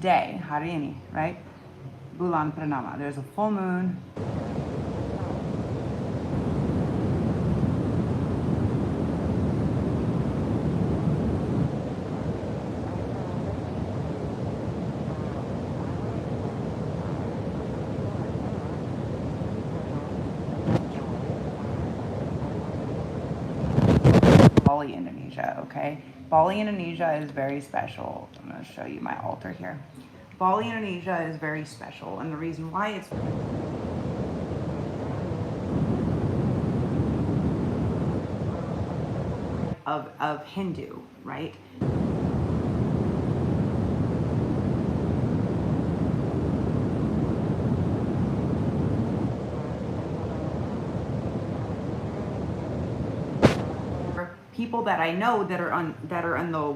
today, hari ini, right? Bulan Purnama. There's a full moon. Bali, Indonesia, okay? Bali, Indonesia is very special. I'm going to show you my altar here. Bali, Indonesia is very special, and the reason why it's of Hindu, right? People that I know that are on the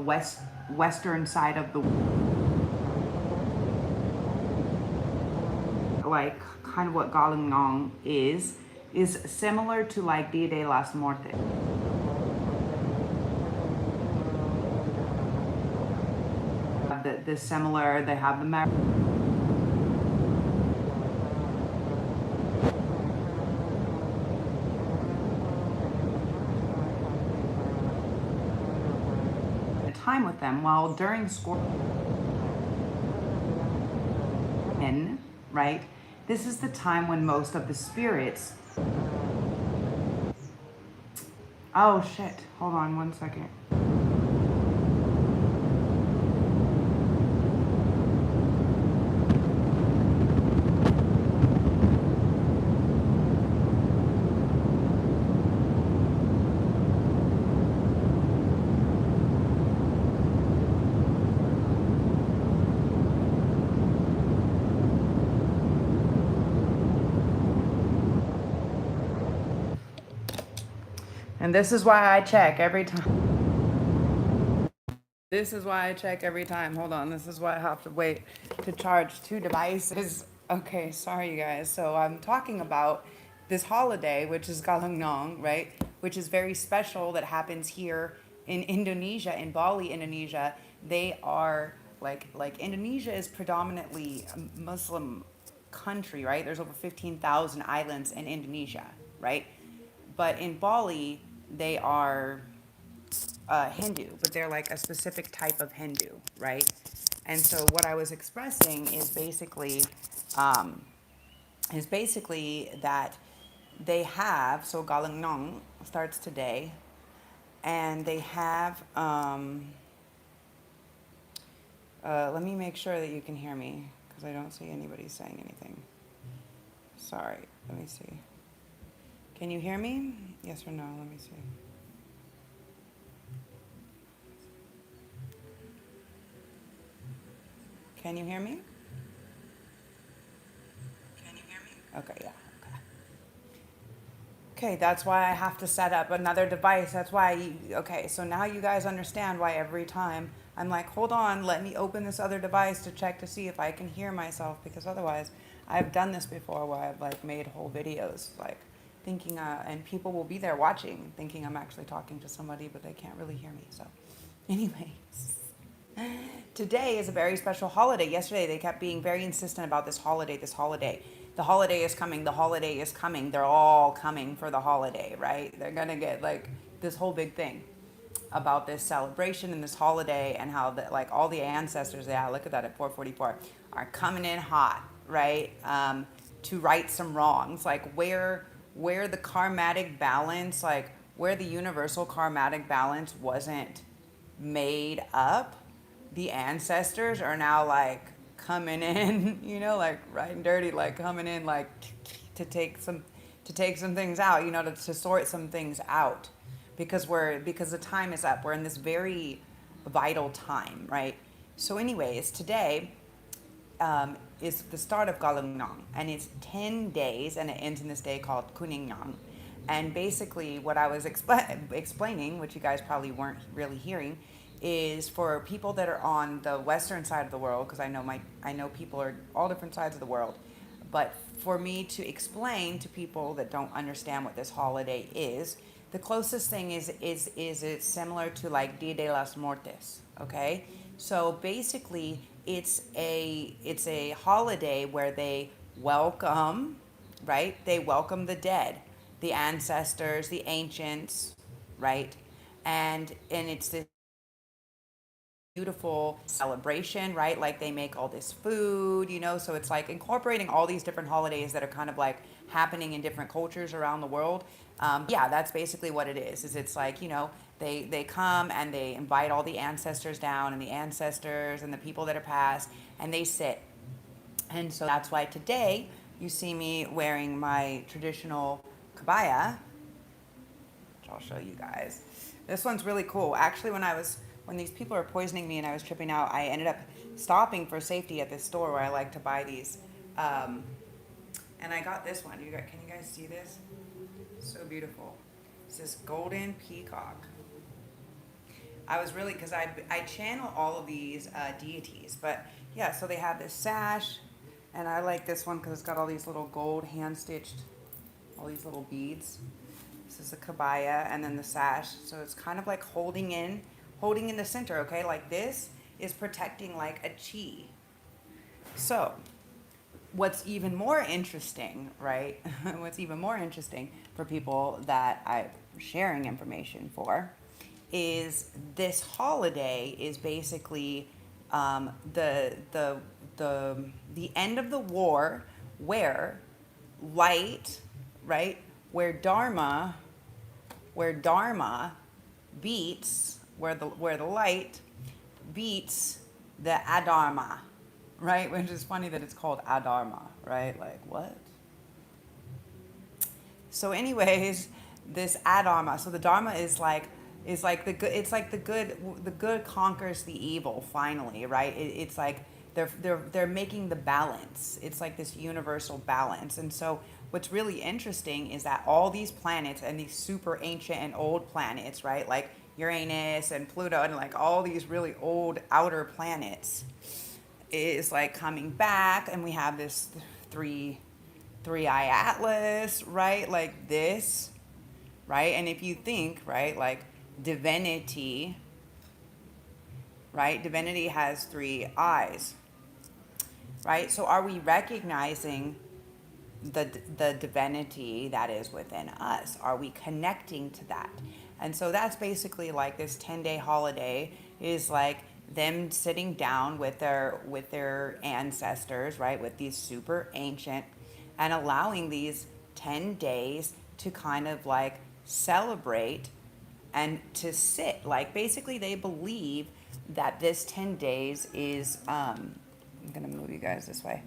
western side of the, like, kind of what Galungnong is similar to like Dia de las Muertes. The similar, they have the time with them. While during Scorpion, right, this is the time when most of the spirits, oh shit, hold on one second. And this is why I check every time. This is why I check every time. Hold on. This is why I have to wait to charge two devices. Okay, sorry you guys. So I'm talking about this holiday, which is Galungnong, right? Which is very special, that happens here in Indonesia, in Bali, Indonesia. They are like Indonesia is predominantly a Muslim country, right? There's over 15,000 islands in Indonesia, right? But in Bali, they are Hindu, but they're like a specific type of Hindu, right? And so what I was expressing um, is basically that they have, so Galungnong starts today, and they have, let me make sure that you can hear me, because I don't see anybody saying anything. Sorry, let me see. Can you hear me? Yes or no? Let me see. Can you hear me? Can you hear me? Okay, yeah. Okay, that's why I have to set up another device. That's why, okay, so now you guys understand why every time I'm like, hold on, let me open this other device to check to see if I can hear myself, because otherwise, I've done this before where I've like made whole videos, like thinking, and people will be there watching, thinking I'm actually talking to somebody, but they can't really hear me. So, anyways. Today is a very special holiday. Yesterday, they kept being very insistent about this holiday, this holiday. The holiday is coming, the holiday is coming. They're all coming for the holiday, right? They're going to get like this whole big thing about this celebration and this holiday, and how that, like, all the ancestors, yeah, look at that at 4:44, are coming in hot, right? To right some wrongs, like where the karmatic balance, like where the universal karmatic balance wasn't made up, the ancestors are now like coming in, like riding dirty, like coming in, like to take some things out, to sort some things out, because the time is up. We're in this very vital time, right? So, anyways, today is the start of Galungnong, and it's 10 days, and it ends in this day called Kuningnong. And basically, what I was explaining, which you guys probably weren't really hearing, is for people that are on the western side of the world, because I know people are all different sides of the world, but for me to explain to people that don't understand what this holiday is, the closest thing is it's similar to like Dia de las Muertes, okay? So basically, it's a holiday where they welcome, right? They welcome the dead, the ancestors, the ancients, right? And it's this beautiful celebration, right? Like they make all this food, so it's like incorporating all these different holidays that are kind of like happening in different cultures around the world. Yeah, that's basically what it is it's like, they come and they invite all the ancestors down, and the ancestors and the people that are past, and they sit. And so that's why today you see me wearing my traditional kabaya, which I'll show you guys. This one's really cool. Actually, when these people were poisoning me and I was tripping out, I ended up stopping for safety at this store where I like to buy these. Um, and I got this one. Can you guys see this? So beautiful. It's this golden peacock. I was really, because I channel all of these deities, but yeah, so they have this sash, and I like this one because it's got all these little gold hand stitched, all these little beads. This is the kabaya, and then the sash. So it's kind of like holding in the center, okay? Like this is protecting like a chi. So what's even more interesting, right? What's even more interesting for people that I'm sharing information for is this holiday is basically the end of the war, where light, right? Where dharma beats, where the light beats the adharma, right? Which is funny that it's called adharma, right? Like what? So anyways, this adharma, so the dharma is like the good, it's like the good conquers the evil finally, right? It's like they're making the balance. It's like this universal balance. And so what's really interesting is that all these planets, and these super ancient and old planets, right? Like Uranus and Pluto and like all these really old outer planets, is like coming back, and we have this three-eye atlas, right? Like this, right? And if you think, right, like divinity, right? Divinity has three eyes, right? So are we recognizing the divinity that is within us? Are we connecting to that? And so that's basically like this 10-day holiday is like them sitting down with their ancestors, right? With these super ancient, and allowing these 10 days to kind of like celebrate and to sit. Like basically they believe that this 10 days is I'm going to move you guys this way.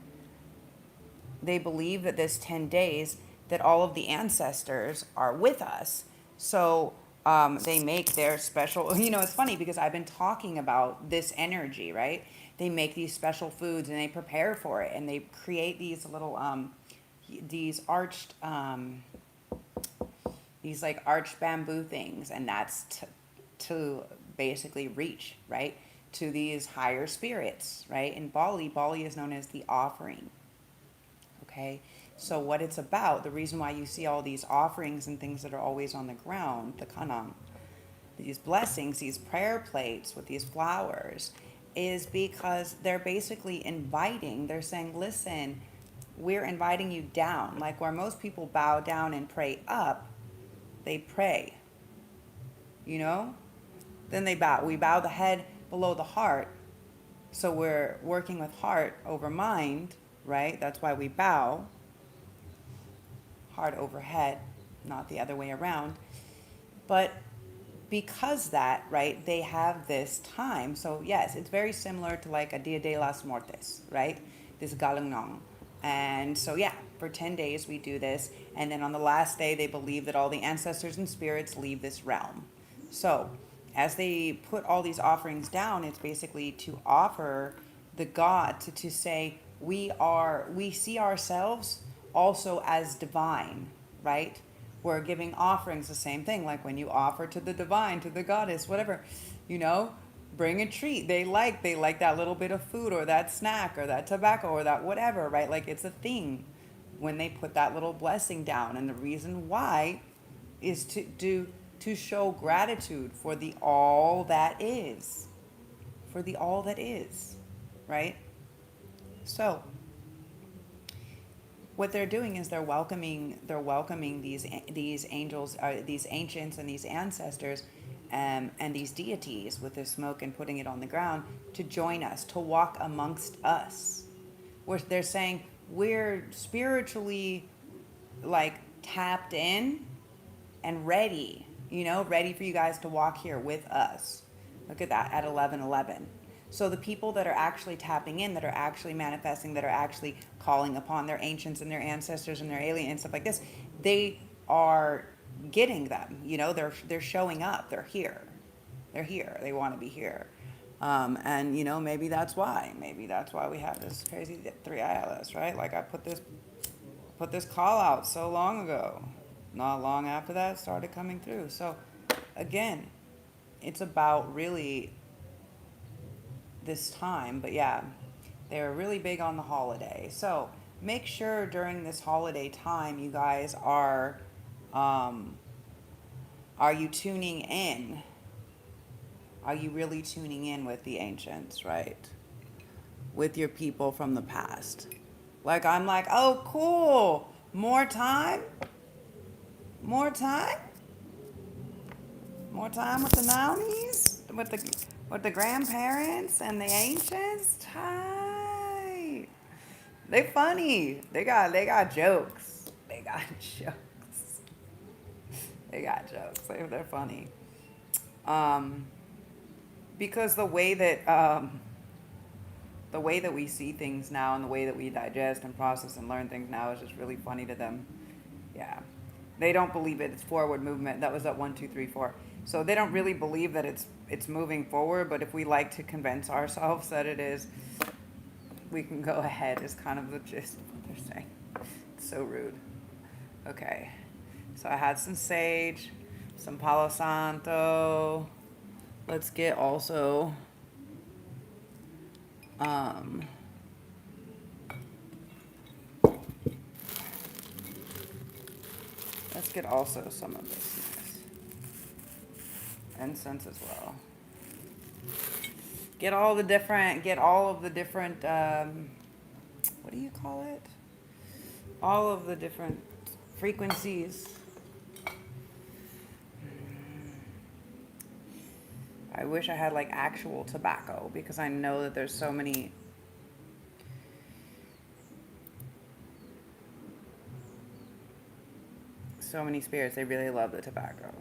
They believe that this 10 days that all of the ancestors are with us. So they make their special, it's funny because I've been talking about this energy, right? They make these special foods and they prepare for it, and they create these little these arched these like arched bamboo things, and that's to basically reach, right, to these higher spirits, right? In Bali is known as the offering. Okay, so what it's about, the reason why you see all these offerings and things that are always on the ground, the kanang, these blessings, these prayer plates with these flowers, is because they're basically they're saying, listen, we're inviting you down. Like where most people bow down and pray up, they pray, then we bow the head below the heart. So we're working with heart over mind, right? That's why we bow, heart over head, not the other way around. But because that, right, they have this time. So yes, it's very similar to like a Dia de las Muertes, right? This Galungnong. And so yeah, for 10 days we do this. And then on the last day, they believe that all the ancestors and spirits leave this realm. So as they put all these offerings down, it's basically to offer the God to say, we see ourselves also as divine, right? We're giving offerings, the same thing, like when you offer to the divine, to the goddess, whatever, bring a treat. They like that little bit of food or that snack or that tobacco or that whatever, right? Like it's a thing when they put that little blessing down. And the reason why is to show gratitude for the all that is, right? So what they're doing is they're welcoming these angels, these ancients and these ancestors, and these deities with the smoke and putting it on the ground to join us, to walk amongst us. Where they're saying we're spiritually like tapped in and ready, ready for you guys to walk here with us. Look at that at 11:11. So the people that are actually tapping in, that are actually manifesting, that are actually calling upon their ancients and their ancestors and their alien and stuff like this, they are getting them. They're showing up. They're here. They're here. They want to be here. And maybe that's why. Maybe that's why we have this crazy three ILS, right? Like I put this call out so long ago. Not long after that, it started coming through. So again, it's about really this time. But yeah, they're really big on the holiday. So make sure during this holiday time, you guys are you tuning in? Are you really tuning in with the ancients, right? With your people from the past. Like I'm like, oh cool. More time? More time? More time with the Nounies? With the grandparents and the ancients? Hi. They funny. They got jokes. They got jokes. They got jokes. They're funny. Um, because the way that we see things now and the way that we digest and process and learn things now is just really funny to them. Yeah. They don't believe it. It's forward movement. That was at 1, 2, 3, 4. So they don't really believe that it's moving forward, but if we like to convince ourselves that it is, we can go ahead is kind of the gist of what they're saying. It's so rude. Okay. So I had some sage, some Palo Santo. Let's get also um let's get also some of this incense as well. Get all of the different, what do you call it? All of the different frequencies. I wish I had like actual tobacco because I know that there's so many spirits. They really love the tobacco.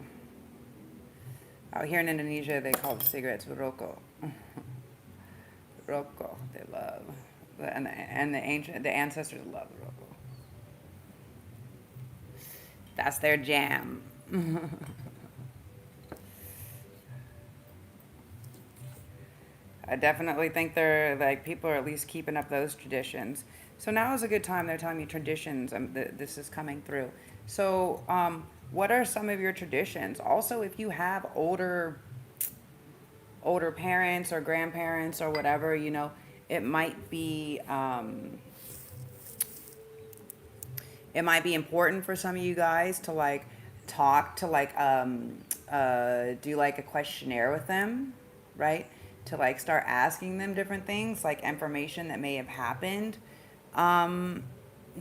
Out here in Indonesia, they call the cigarettes rokok. Rokok, they love, and the ancestors love the rokok. That's their jam. I definitely think they're like people are at least keeping up those traditions. So now is a good time. They're telling me traditions. This is coming through. So, what are some of your traditions? Also, if you have older parents or grandparents or whatever, it might be important for some of you guys to like talk to like do like a questionnaire with them, right? To like start asking them different things, like information that may have happened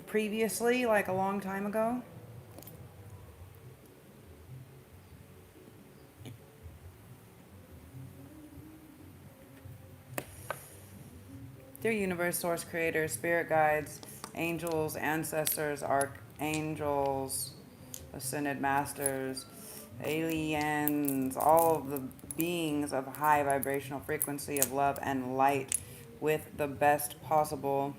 previously, like a long time ago. Dear universe, source, creator, spirit guides, angels, ancestors, archangels, ascended masters, aliens, all of the beings of high vibrational frequency of love and light with the best possible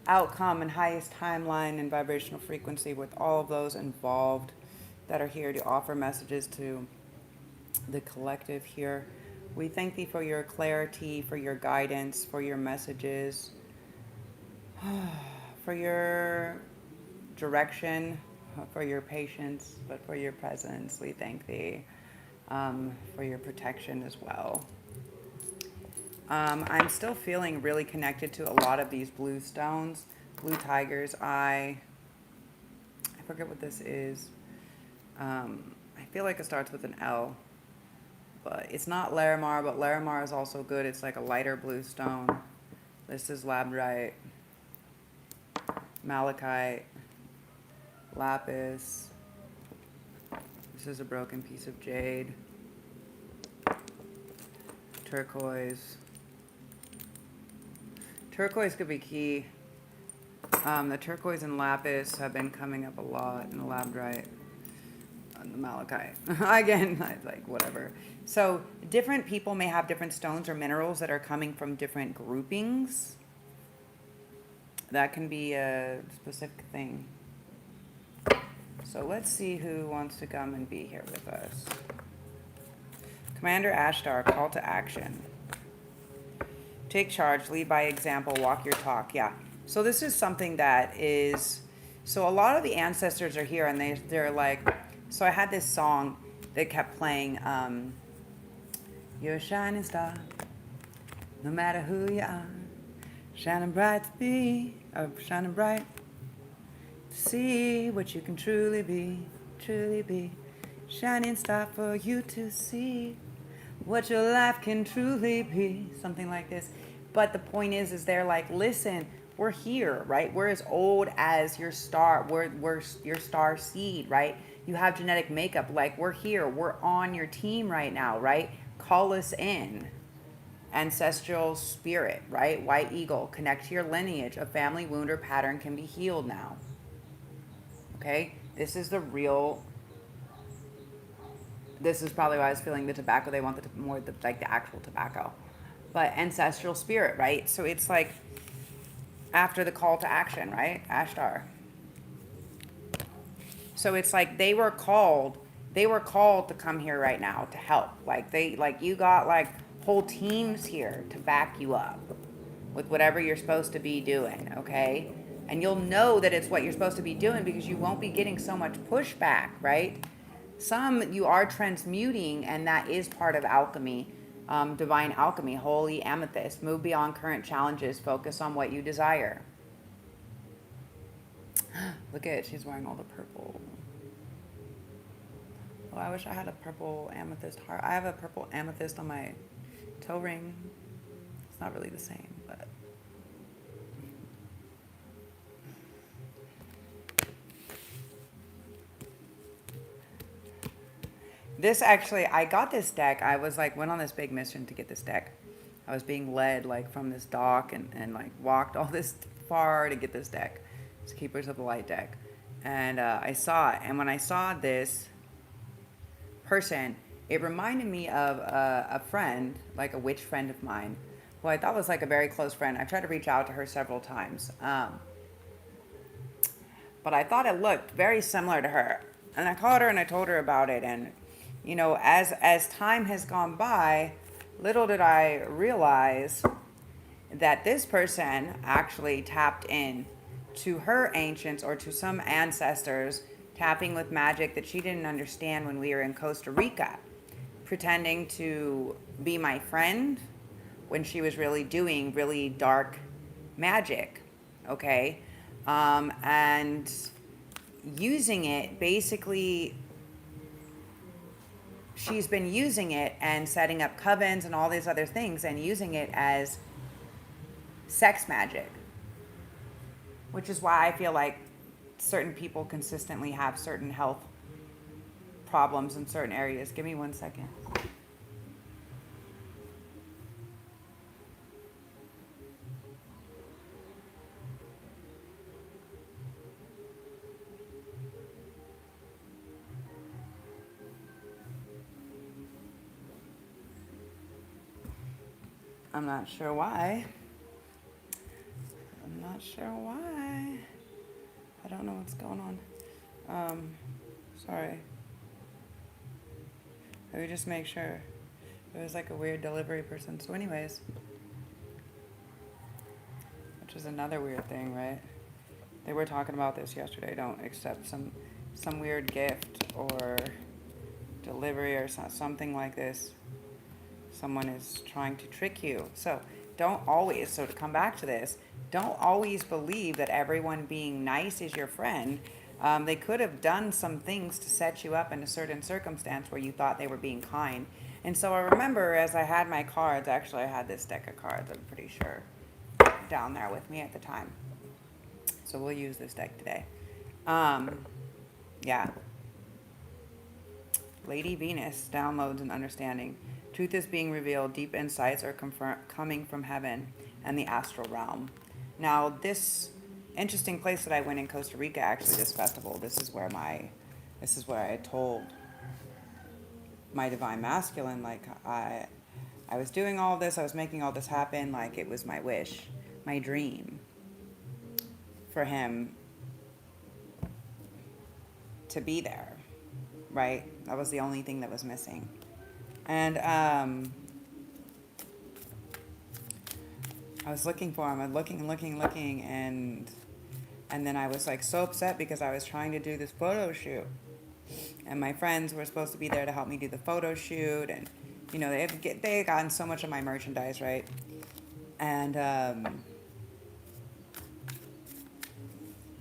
outcome and highest timeline and vibrational frequency, with all of those involved that are here to offer messages to the collective here. We thank thee for your clarity, for your guidance, for your messages, for your direction, for your patience, but for your presence. We thank thee for your protection as well. I'm still feeling really connected to a lot of these blue stones, blue tiger's eye. I forget what this is. I feel like it starts with an L. but it's not Larimar, but Larimar is also good. It's like a lighter blue stone. This is labradorite, malachite, lapis. This is a broken piece of jade, turquoise. Turquoise could be key. The turquoise and lapis have been coming up a lot, and the labradorite and the malachite. Again, like whatever. So different people may have different stones or minerals that are coming from different groupings. That can be a specific thing. So let's see who wants to come and be here with us. Commander Ashtar, call to action. Take charge, lead by example, walk your talk. Yeah. So this is something that is, so a lot of the ancestors are here and they're like, so I had this song that kept playing, you're a shining star, no matter who you are, shining bright to be, or shining bright to see what you can truly be, shining star for you to see what your life can truly be, something like this. But the point is they're like, listen, we're here, right? We're as old as your star. We're your star seed, right? You have genetic makeup. Like, we're here. We're on your team right now, right? Call us in. Ancestral spirit, right? White eagle. Connect to your lineage. A family wound or pattern can be healed now. Okay? This is the real... This is probably why I was feeling the tobacco. They want the actual tobacco. But ancestral spirit, right? So it's like... after the call to action, right? Ashtar. So it's like they were called to come here right now to help. Like you got like whole teams here to back you up with whatever you're supposed to be doing, okay? And you'll know that it's what you're supposed to be doing because you won't be getting so much pushback, right? Some you are transmuting, and that is part of alchemy. Divine alchemy, holy amethyst. Move beyond current challenges. Focus on what you desire. Look at it. She's wearing all the purple. Oh, I wish I had a purple amethyst heart. I have a purple amethyst on my toe ring. It's not really the same, but... This actually, I got this deck. I was like, went on this big mission to get this deck. I was being led like from this dock and like walked all this far to get this deck. It's Keepers of the Light deck. And I saw it. And when I saw this person, it reminded me of a friend, like a witch friend of mine, who I thought was like a very close friend. I tried to reach out to her several times. But I thought it looked very similar to her. And I called her and I told her about it. And you know, as time has gone by, little did I realize that this person actually tapped in to her ancients or to some ancestors, tapping with magic that she didn't understand when we were in Costa Rica, pretending to be my friend when she was really doing really dark magic, okay? And using it basically... she's been using it and setting up covens and all these other things and using it as sex magic, which is why I feel like certain people consistently have certain health problems in certain areas. Give me 1 second. I'm not sure why. I don't know what's going on. Sorry. Let me just make sure. It was like a weird delivery person. So anyways, which is another weird thing, right? They were talking about this yesterday. Don't accept some weird gift or delivery or something like this. Someone is trying to trick you. So to come back to this, don't always believe that everyone being nice is your friend. They could have done some things to set you up in a certain circumstance where you thought they were being kind. And so I remember as I had my cards, actually, I had this deck of cards, I'm pretty sure, down there with me at the time. So we'll use this deck today. Yeah. Lady Venus downloads an understanding. Truth is being revealed. Deep insights are coming from heaven and the astral realm. Now, this interesting place that I went in Costa Rica, actually, this festival, this is where I told my divine masculine, like, I was doing all this, I was making all this happen, like it was my wish, my dream for him to be there, right? That was the only thing that was missing. And I was looking for him, and looking, and then I was like so upset because I was trying to do this photo shoot, and my friends were supposed to be there to help me do the photo shoot, and you know they had gotten so much of my merchandise, right? And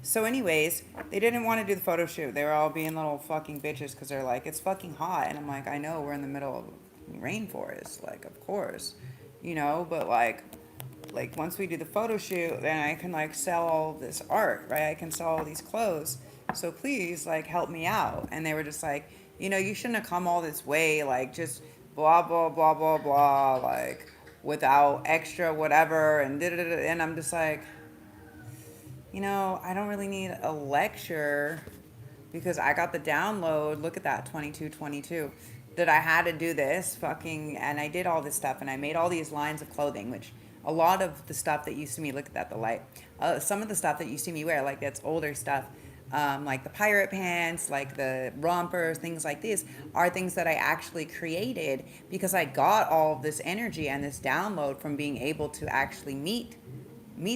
so anyways, they didn't want to do the photo shoot. They were all being little fucking bitches because they're like, it's fucking hot. And I'm like, I know, we're in the middle of a rainforest. Like, of course, you know, but like once we do the photo shoot, then I can like sell all this art, right? I can sell all these clothes. So please, like, help me out. And they were just like, you know, you shouldn't have come all this way. Like, just blah, blah, blah, blah, blah. Like, without extra whatever. And da-da-da-da. And I'm just like, you know, I don't really need a lecture because I got the download. Look at that, 2222. That I had to do this fucking, and I did all this stuff, and I made all these lines of clothing, which a lot of the stuff that you see me, look at that, the light. Some of the stuff that you see me wear, like that's older stuff, like the pirate pants, like the rompers, things like this, are things that I actually created because I got all of this energy and this download from being able to actually meet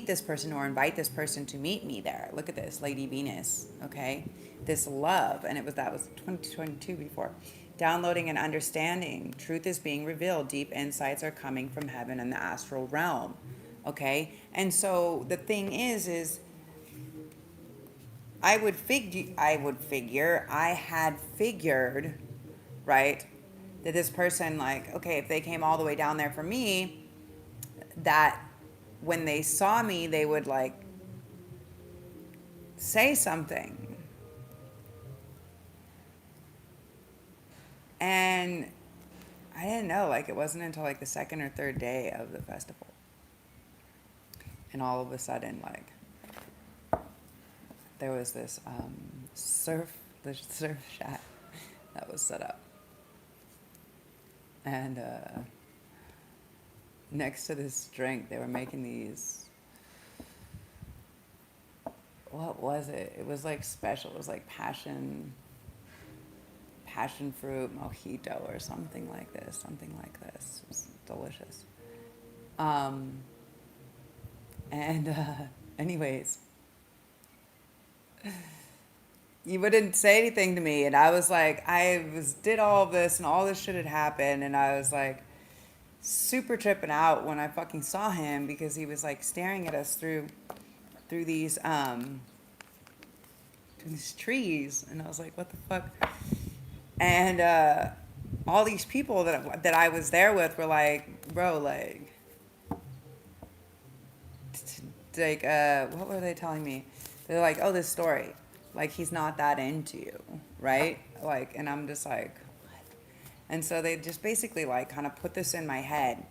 this person or invite this person to meet me there. Look at this, Lady Venus, okay? This love, and that was 2022 before. Downloading and understanding. Truth is being revealed. Deep insights are coming from heaven and the astral realm, okay? And so the thing is I had figured, right, that this person, like, okay, if they came all the way down there for me, that when they saw me, they would like say something. And I didn't know, like, it wasn't until like the second or third day of the festival. And all of a sudden, like, there was this surf shack that was set up. And next to this drink, they were making these, what was it? It was like special. It was like passion fruit mojito or something like this. It was delicious. Anyways, you wouldn't say anything to me, and I was like, did all of this, and all this shit had happened, and I was like, super tripping out when I fucking saw him because he was like staring at us through these trees, and I was like, what the fuck? And all these people that I was there with were like, bro, like what were they telling me? They're like, oh, this story, like he's not that into you, right? Like, and I'm just like, and so they just basically like kind of put this in my head.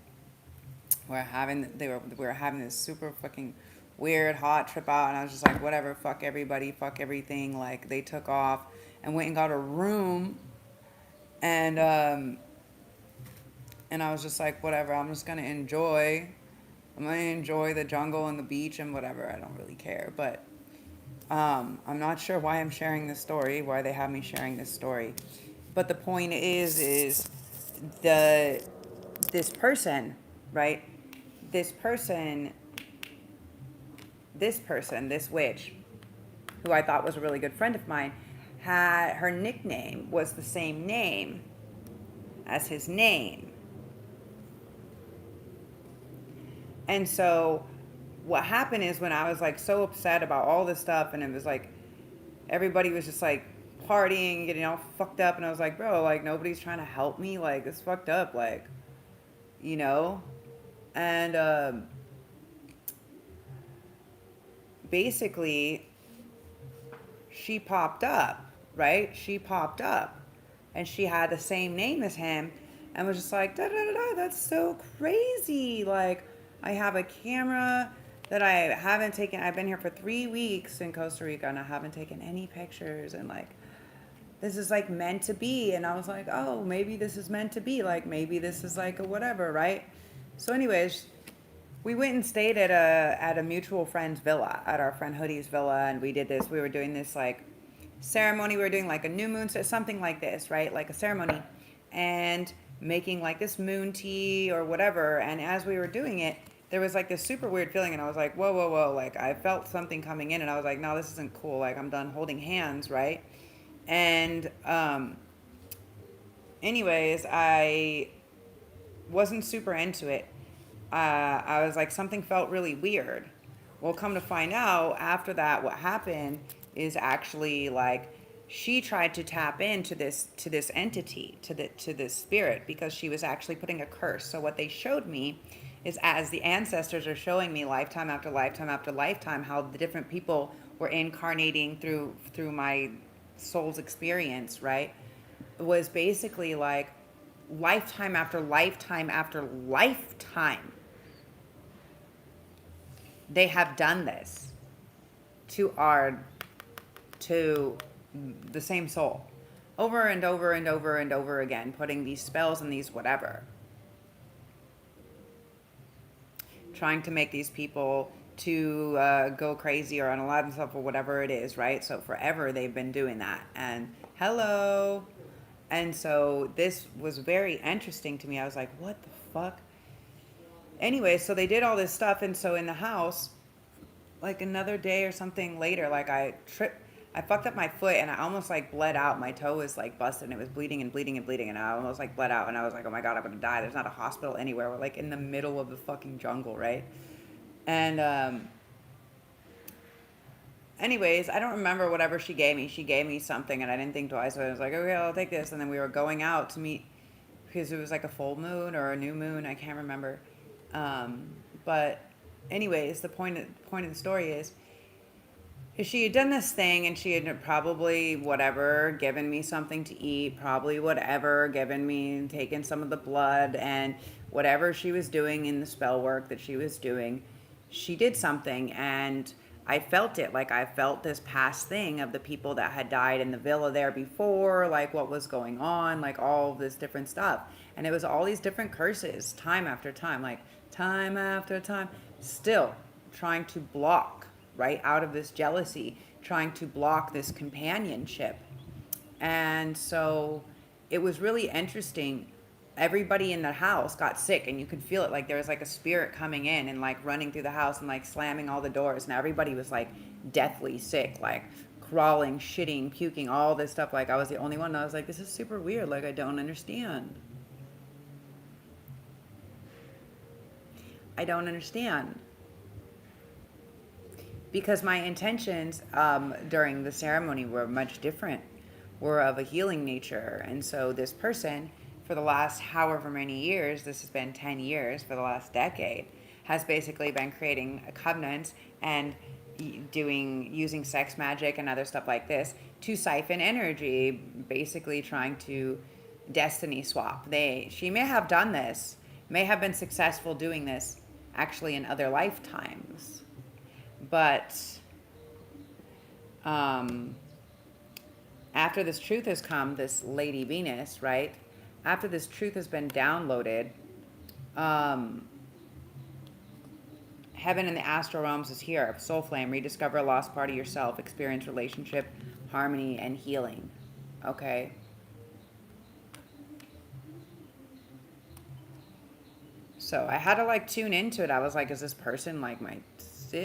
We were having this super fucking weird hot trip out, and I was just like, whatever, fuck everybody, fuck everything. Like, they took off and went and got a room, and I was just like, whatever, I'm gonna enjoy the jungle and the beach and whatever. I don't really care, but I'm not sure why I'm sharing this story, why they have me sharing this story. But the point is this person, right? This witch, who I thought was a really good friend of mine, her nickname was the same name as his name. And so what happened is when I was like so upset about all this stuff, and it was like, everybody was just like partying, getting all fucked up, and I was like, bro, like nobody's trying to help me, like it's fucked up, like, you know. And basically she popped up, right? She popped up and she had the same name as him and was just like, da da da da, that's so crazy. Like, I have a camera that I haven't taken. I've been here for 3 weeks in Costa Rica and I haven't taken any pictures. And like, this is like meant to be. And I was like, oh, maybe this is meant to be. Like, maybe this is like a whatever, right? So, anyways, we went and stayed at a mutual friend's villa, at our friend Hoodie's villa, and we did this. We were doing this like ceremony. We were doing like a new moon, something like this, right? Like a ceremony, and making like this moon tea or whatever. And as we were doing it, there was like this super weird feeling, and I was like, whoa, whoa, whoa! Like I felt something coming in, and I was like, no, this isn't cool. Like I'm done holding hands, right? And anyways, I wasn't super into it. I was like, something felt really weird. Well, come to find out, after that, what happened is actually like she tried to tap into this entity, to this spirit, because she was actually putting a curse. So what they showed me is, as the ancestors are showing me lifetime after lifetime after lifetime, how the different people were incarnating through my soul's experience, right? Was basically like lifetime after lifetime after lifetime they have done this to to the same soul over and over and over and over again, putting these spells and these whatever, trying to make these people to go crazy or unalive themselves or whatever it is, right? So forever they've been doing that. And hello. And so this was very interesting to me. I was like, what the fuck? Anyway, so they did all this stuff. And so in the house, like another day or something later, like I fucked up my foot and I almost like bled out. My toe was like busted and it was bleeding and bleeding and bleeding. And I almost like bled out. And I was like, oh my God, I'm going to die. There's not a hospital anywhere. We're like in the middle of the fucking jungle, right? And anyways, I don't remember whatever she gave me. She gave me something and I didn't think twice. So I was like, okay, I'll take this. And then we were going out to meet, because it was like a full moon or a new moon. I can't remember. But anyways, the point of the story is she had done this thing and she had probably whatever given me something to eat, probably whatever given me, taken some of the blood, and whatever she was doing in the spell work that she was doing, she did something. And I felt it. Like I felt this past thing of the people that had died in the villa there before, like what was going on, like all this different stuff. And it was all these different curses, time after time, like time after time, still trying to block, right, out of this jealousy, trying to block this companionship. And so it was really interesting. Everybody in the house got sick and you could feel it. Like there was like a spirit coming in and like running through the house and like slamming all the doors. And everybody was like deathly sick, like crawling, shitting, puking, all this stuff. Like I was the only one. And I was like, this is super weird. Like I don't understand. I don't understand. Because my intentions during the ceremony were much different, were of a healing nature. And so this person, for the last however many years, this has been 10 years, for the last decade, has basically been creating a covenant and using sex magic and other stuff like this to siphon energy, basically trying to destiny swap. She may have done this, may have been successful doing this actually in other lifetimes. But after this truth has come, this Lady Venus, right? After this truth has been downloaded, heaven in the astral realms is here. Soul flame, rediscover a lost part of yourself, experience relationship, harmony, and healing. Okay? So I had to like tune into it. I was like, is this person like my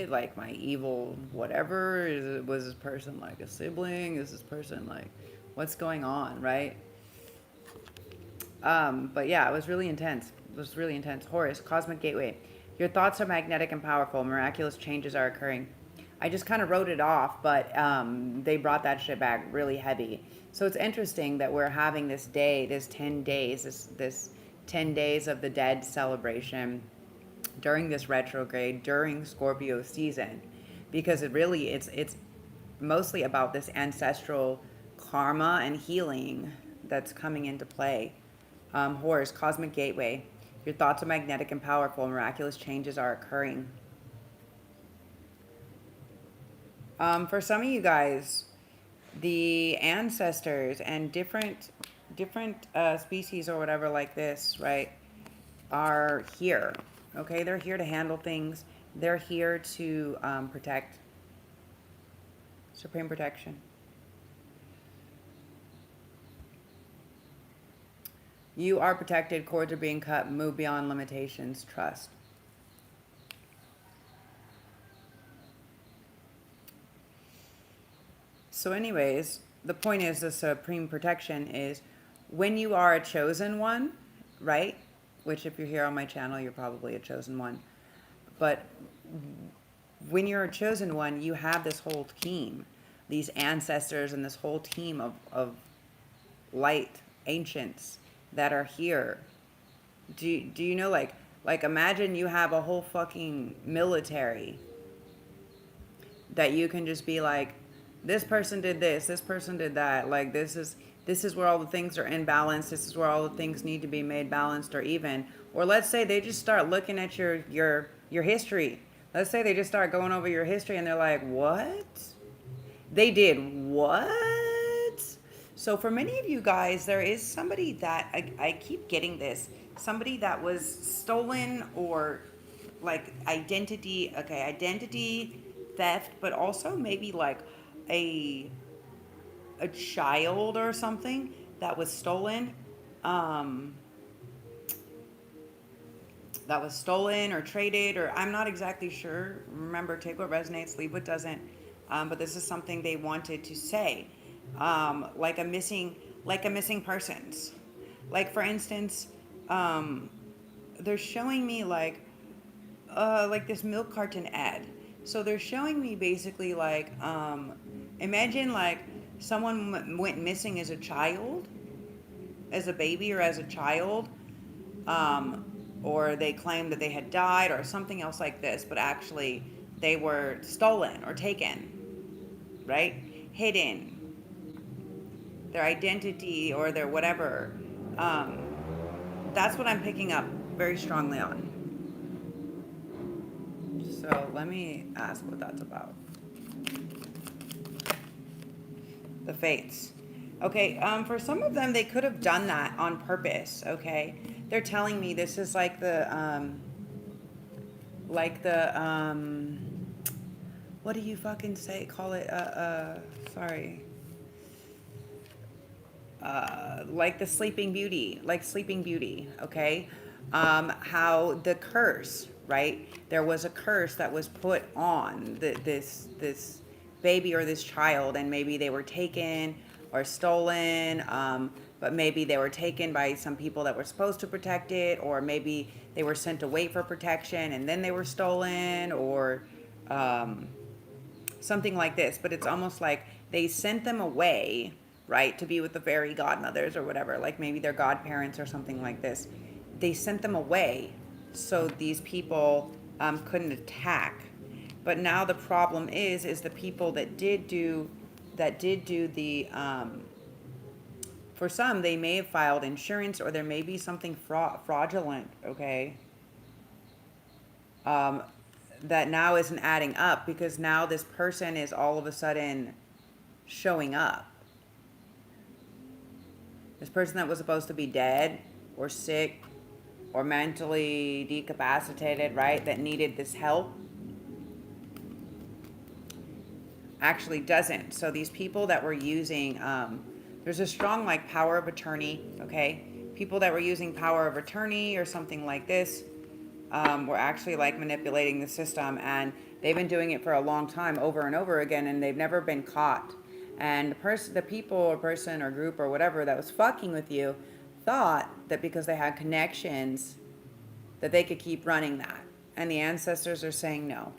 like my evil whatever? Was this person like a sibling? Is this person like, what's going on, right? But yeah, it was really intense. It was really intense. Horus, Cosmic Gateway. Your thoughts are magnetic and powerful. Miraculous changes are occurring. I just kind of wrote it off, but they brought that shit back really heavy. So it's interesting that we're having this day, this 10 days, this 10 days of the dead celebration during this retrograde, during Scorpio season, because it's mostly about this ancestral karma and healing that's coming into play. Horus, cosmic gateway. Your thoughts are magnetic and powerful. Miraculous changes are occurring. For some of you guys, the ancestors and different species or whatever like this, right, are here. Okay, they're here to handle things. They're here to protect. Supreme protection. You are protected. Cords are being cut. Move beyond limitations. Trust. So anyways, the point is the supreme protection is when you are a chosen one, right? Which if you're here on my channel, you're probably a chosen one. But when you're a chosen one, you have this whole team, these ancestors and this whole team of light ancients that are here. Do you know, like imagine you have a whole fucking military that you can just be like, this person did this person did that, like this is where all the things are in balance, this is where all the things need to be made balanced or even. Or let's say they just start looking at your history. Let's say they just start going over your history and they're like, what? They did what? So for many of you guys, there is somebody that I keep getting this, somebody that was stolen or like identity theft, but also maybe like a child or something that was stolen, or traded, or I'm not exactly sure. Remember, take what resonates, leave what doesn't. But this is something they wanted to say, like a missing persons. Like for instance, they're showing me like this milk carton ad. So they're showing me basically like, imagine like someone went missing as a child, as a baby or as a child, or they claimed that they had died or something else like this, but actually they were stolen or taken, right? Hidden, their identity or their whatever. That's what I'm picking up very strongly on. So let me ask what that's about. The fates. Okay, for some of them, they could have done that on purpose, okay? They're telling me this is like the, what do you fucking say? Call it, sorry. Like the Sleeping Beauty, okay? How the curse, right? There was a curse that was put on this baby or this child, and maybe they were taken or stolen, but maybe they were taken by some people that were supposed to protect it, or maybe they were sent away for protection and then they were stolen, or something like this. But it's almost like they sent them away, right, to be with the fairy godmothers or whatever, like maybe their godparents or something like this. They sent them away so these people couldn't attack. But now the problem is the people that did do the, for some, they may have filed insurance, or there may be something fraudulent, okay, that now isn't adding up, because now this person is all of a sudden showing up. This person that was supposed to be dead or sick or mentally decapacitated, right, that needed this help, actually doesn't. So these people that were using, there's a strong like power of attorney, okay? People that were using power of attorney or something like this were actually like manipulating the system, and they've been doing it for a long time, over and over again, and they've never been caught. And the people or person or group or whatever that was fucking with you thought that because they had connections that they could keep running that. And the ancestors are saying no.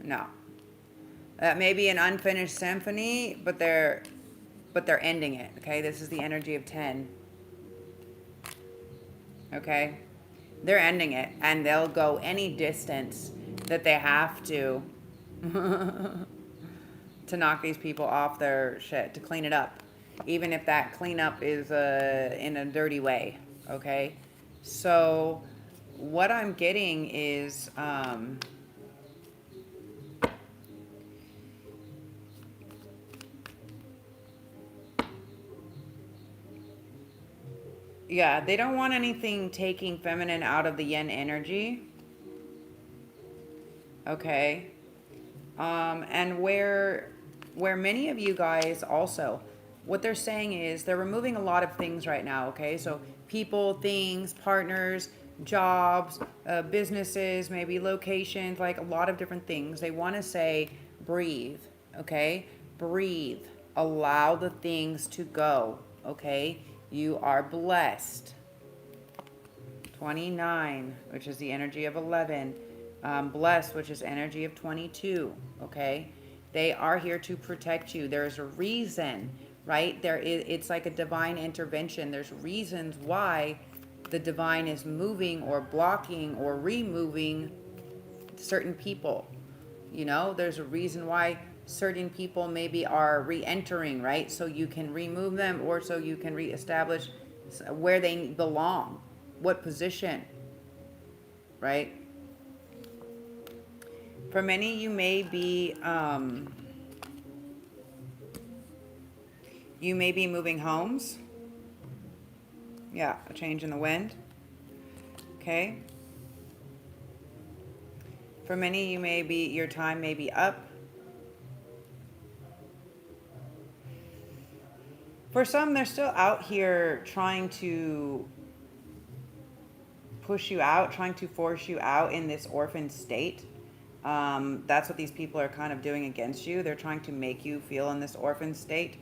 No. That may be an unfinished symphony, but they're ending it. Okay, this is the energy of 10. Okay, they're ending it, and they'll go any distance that they have to to knock these people off their shit, to clean it up, even if that cleanup is in a dirty way. Okay, so what I'm getting is yeah, they don't want anything taking feminine out of the yin energy. Okay. And where many of you guys also, what they're saying is they're removing a lot of things right now. Okay, so people, things, partners, jobs, businesses, maybe locations, like a lot of different things. They want to say breathe. Okay, breathe. Allow the things to go. Okay, you are blessed. 29, which is the energy of 11. Blessed, which is energy of 22. Okay, they are here to protect you. There's a reason, right? It's like a divine intervention. There's reasons why the divine is moving or blocking or removing certain people. You know, there's a reason why certain people maybe are re-entering, right? So you can remove them, or so you can reestablish where they belong, what position, right? For many, you may be moving homes. Yeah, a change in the wind. Okay. For many, your time may be up. For some, they're still out here trying to push you out, trying to force you out in this orphan state. That's what these people are kind of doing against you. They're trying to make you feel in this orphan state.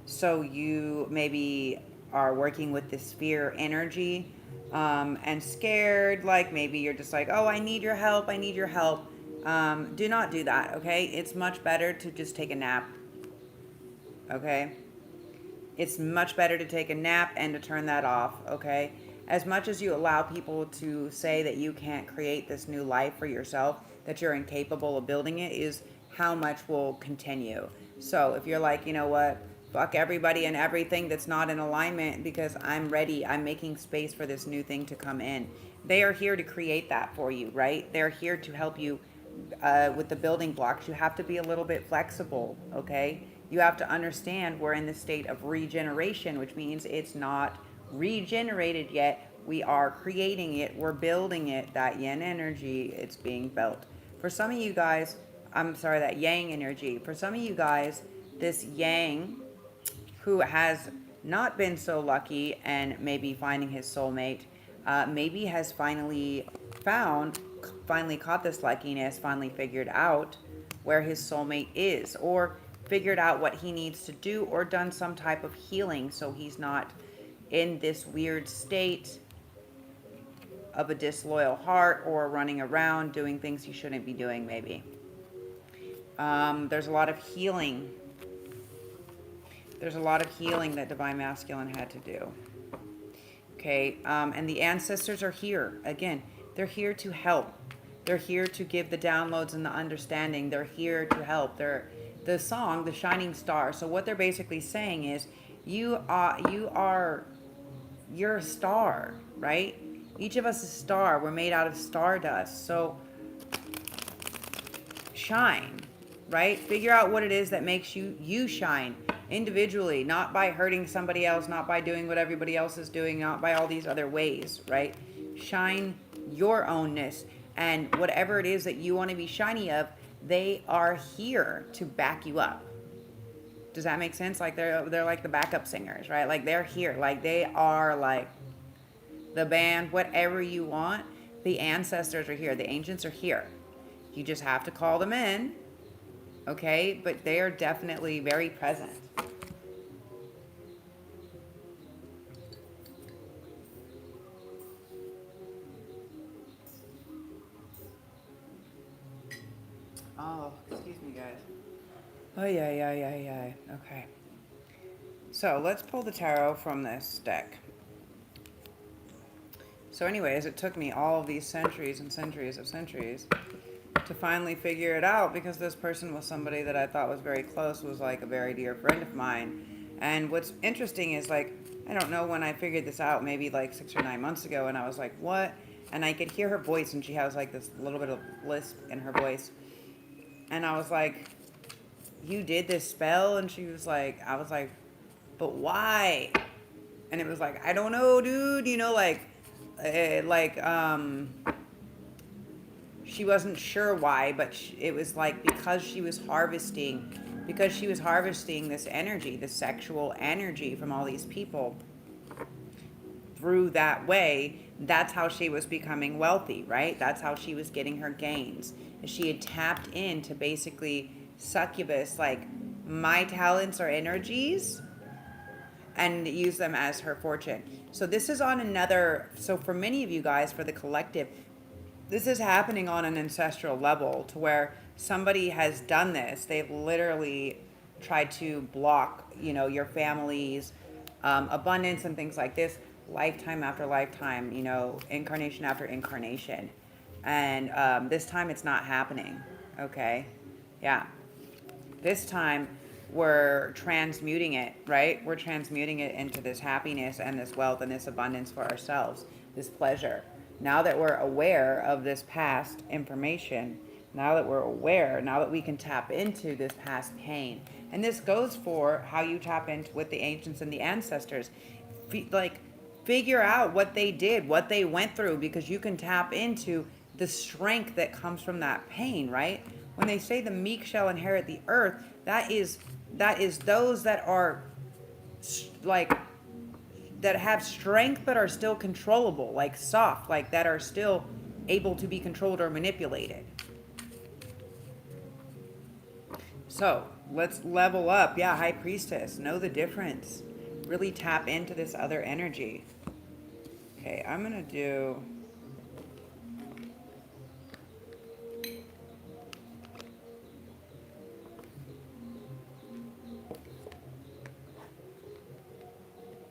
So you maybe are working with this fear energy and scared, like maybe you're just like, oh, I need your help. I need your help. Do not do that, okay? It's much better to just take a nap, okay? It's much better to take a nap and to turn that off, okay? As much as you allow people to say that you can't create this new life for yourself, that you're incapable of building it, is how much will continue. So if you're like, you know what, fuck everybody and everything that's not in alignment, because I'm ready, I'm making space for this new thing to come in. They are here to create that for you, right? They're here to help you with the building blocks. You have to be a little bit flexible, okay? You have to understand we're in the state of regeneration, which means it's not regenerated yet. We are creating it. We're building it. That yin energy, it's being built. For some of you guys, that yang energy. For some of you guys, this yang, who has not been so lucky and maybe finding his soulmate, maybe has finally caught this luckiness, finally figured out where his soulmate is, or figured out what he needs to do, or done some type of healing so he's not in this weird state of a disloyal heart, or running around doing things he shouldn't be doing, maybe. There's a lot of healing. There's a lot of healing that Divine Masculine had to do. Okay, and the ancestors are here. Again, they're here to help. They're here to give the downloads and the understanding. They're here to help. They're the song, The Shining Star. So what they're basically saying is, you're a star, right? Each of us is a star. We're made out of stardust. So shine, right? Figure out what it is that makes you shine individually, not by hurting somebody else, not by doing what everybody else is doing, not by all these other ways, right? Shine your ownness, and whatever it is that you want to be shiny of, they are here to back you up. Does that make sense? Like they're like the backup singers, right? Like they're here, like they are like the band, whatever you want. The ancestors are here, the ancients are here. You just have to call them in, okay? But they are definitely very present. Oh, excuse me, guys. Oh, yeah. Okay. So let's pull the tarot from this deck. So anyways, it took me all of these centuries and centuries of centuries to finally figure it out, because this person was somebody that I thought was very close, was like a very dear friend of mine. And what's interesting is, like, I don't know when I figured this out, maybe like 6 or 9 months ago, and I was like, what? And I could hear her voice, and she has like this little bit of lisp in her voice. And I was like, you did this spell? And she was like, I was like, but why? And it was like, I don't know, dude, she wasn't sure why, but it was like because she was harvesting this energy, this sexual energy from all these people through that way. That's how she was becoming wealthy, right? That's how she was getting her gains. She had tapped into basically succubus, like, my talents or energies, and use them as her fortune. So this is on another, so for many of you guys, for the collective, this is happening on an ancestral level, to where somebody has done this. They've literally tried to block, your family's abundance and things like this, lifetime after lifetime, incarnation after incarnation. And this time it's not happening. Okay. Yeah. This time we're transmuting it, right? We're transmuting it into this happiness and this wealth and this abundance for ourselves, this pleasure. Now that we're aware of this past information, now that we can tap into this past pain, and this goes for how you tap into with the ancients and the ancestors, figure out what they did, what they went through, because you can tap into the strength that comes from that pain, right? When they say the meek shall inherit the earth, that is those that are like that have strength but are still controllable, like soft, like that are still able to be controlled or manipulated. So let's level up. Yeah, High Priestess, know the difference. Really tap into this other energy. Okay, I'm gonna do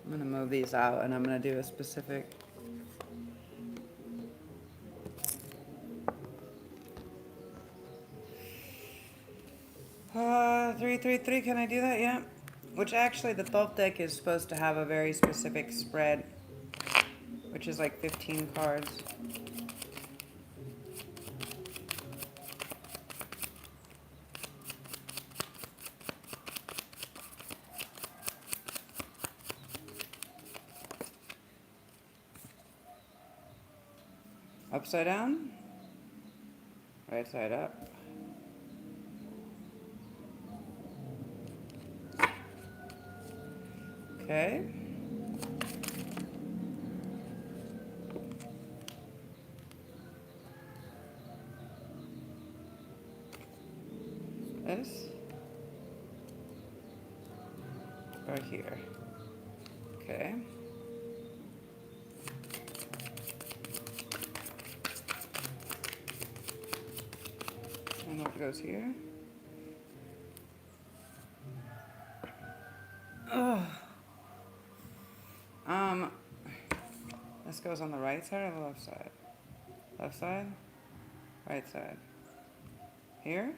I'm gonna move these out, and I'm gonna do a specific. 333, can I do that? Yeah. Which actually, the 12th deck is supposed to have a very specific spread, which is like 15 cards. Upside down, right side up. Okay. This. Right here. Okay. And what goes here? Oh. This goes on the right side or the left side? Left side? Right side. Here?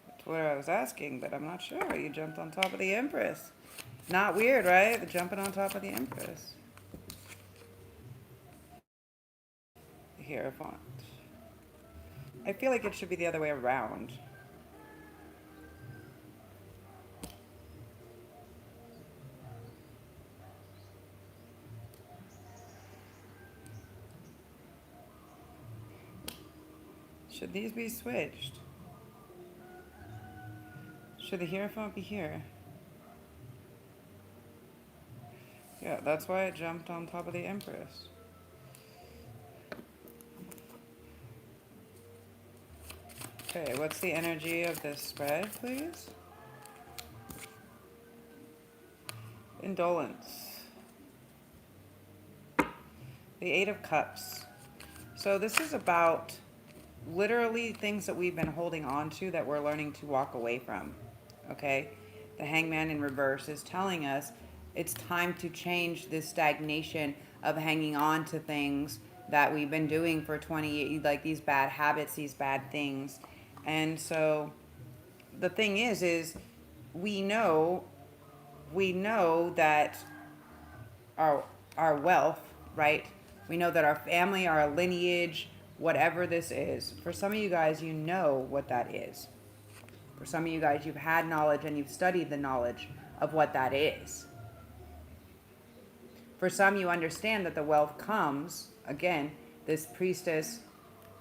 That's what I was asking, but I'm not sure. You jumped on top of the Empress. Not weird, right? The jumping on top of the Empress. The Hierophant. I feel like it should be the other way around. Should these be switched? Should the Hierophant be here? Yeah, that's why it jumped on top of the Empress. Okay, what's the energy of this spread, please? Indolence. The Eight of Cups. So this is about literally things that we've been holding on to that we're learning to walk away from. Okay? The Hangman in reverse is telling us it's time to change this stagnation of hanging on to things that we've been doing for 20 years, like these bad habits, these bad things. And so the thing is we know we know that our wealth, right? We know that our family, our lineage, whatever this is. For some of you guys, you know what that is. For some of you guys, you've had knowledge and you've studied the knowledge of what that is. For some, you understand that the wealth comes, again, this priestess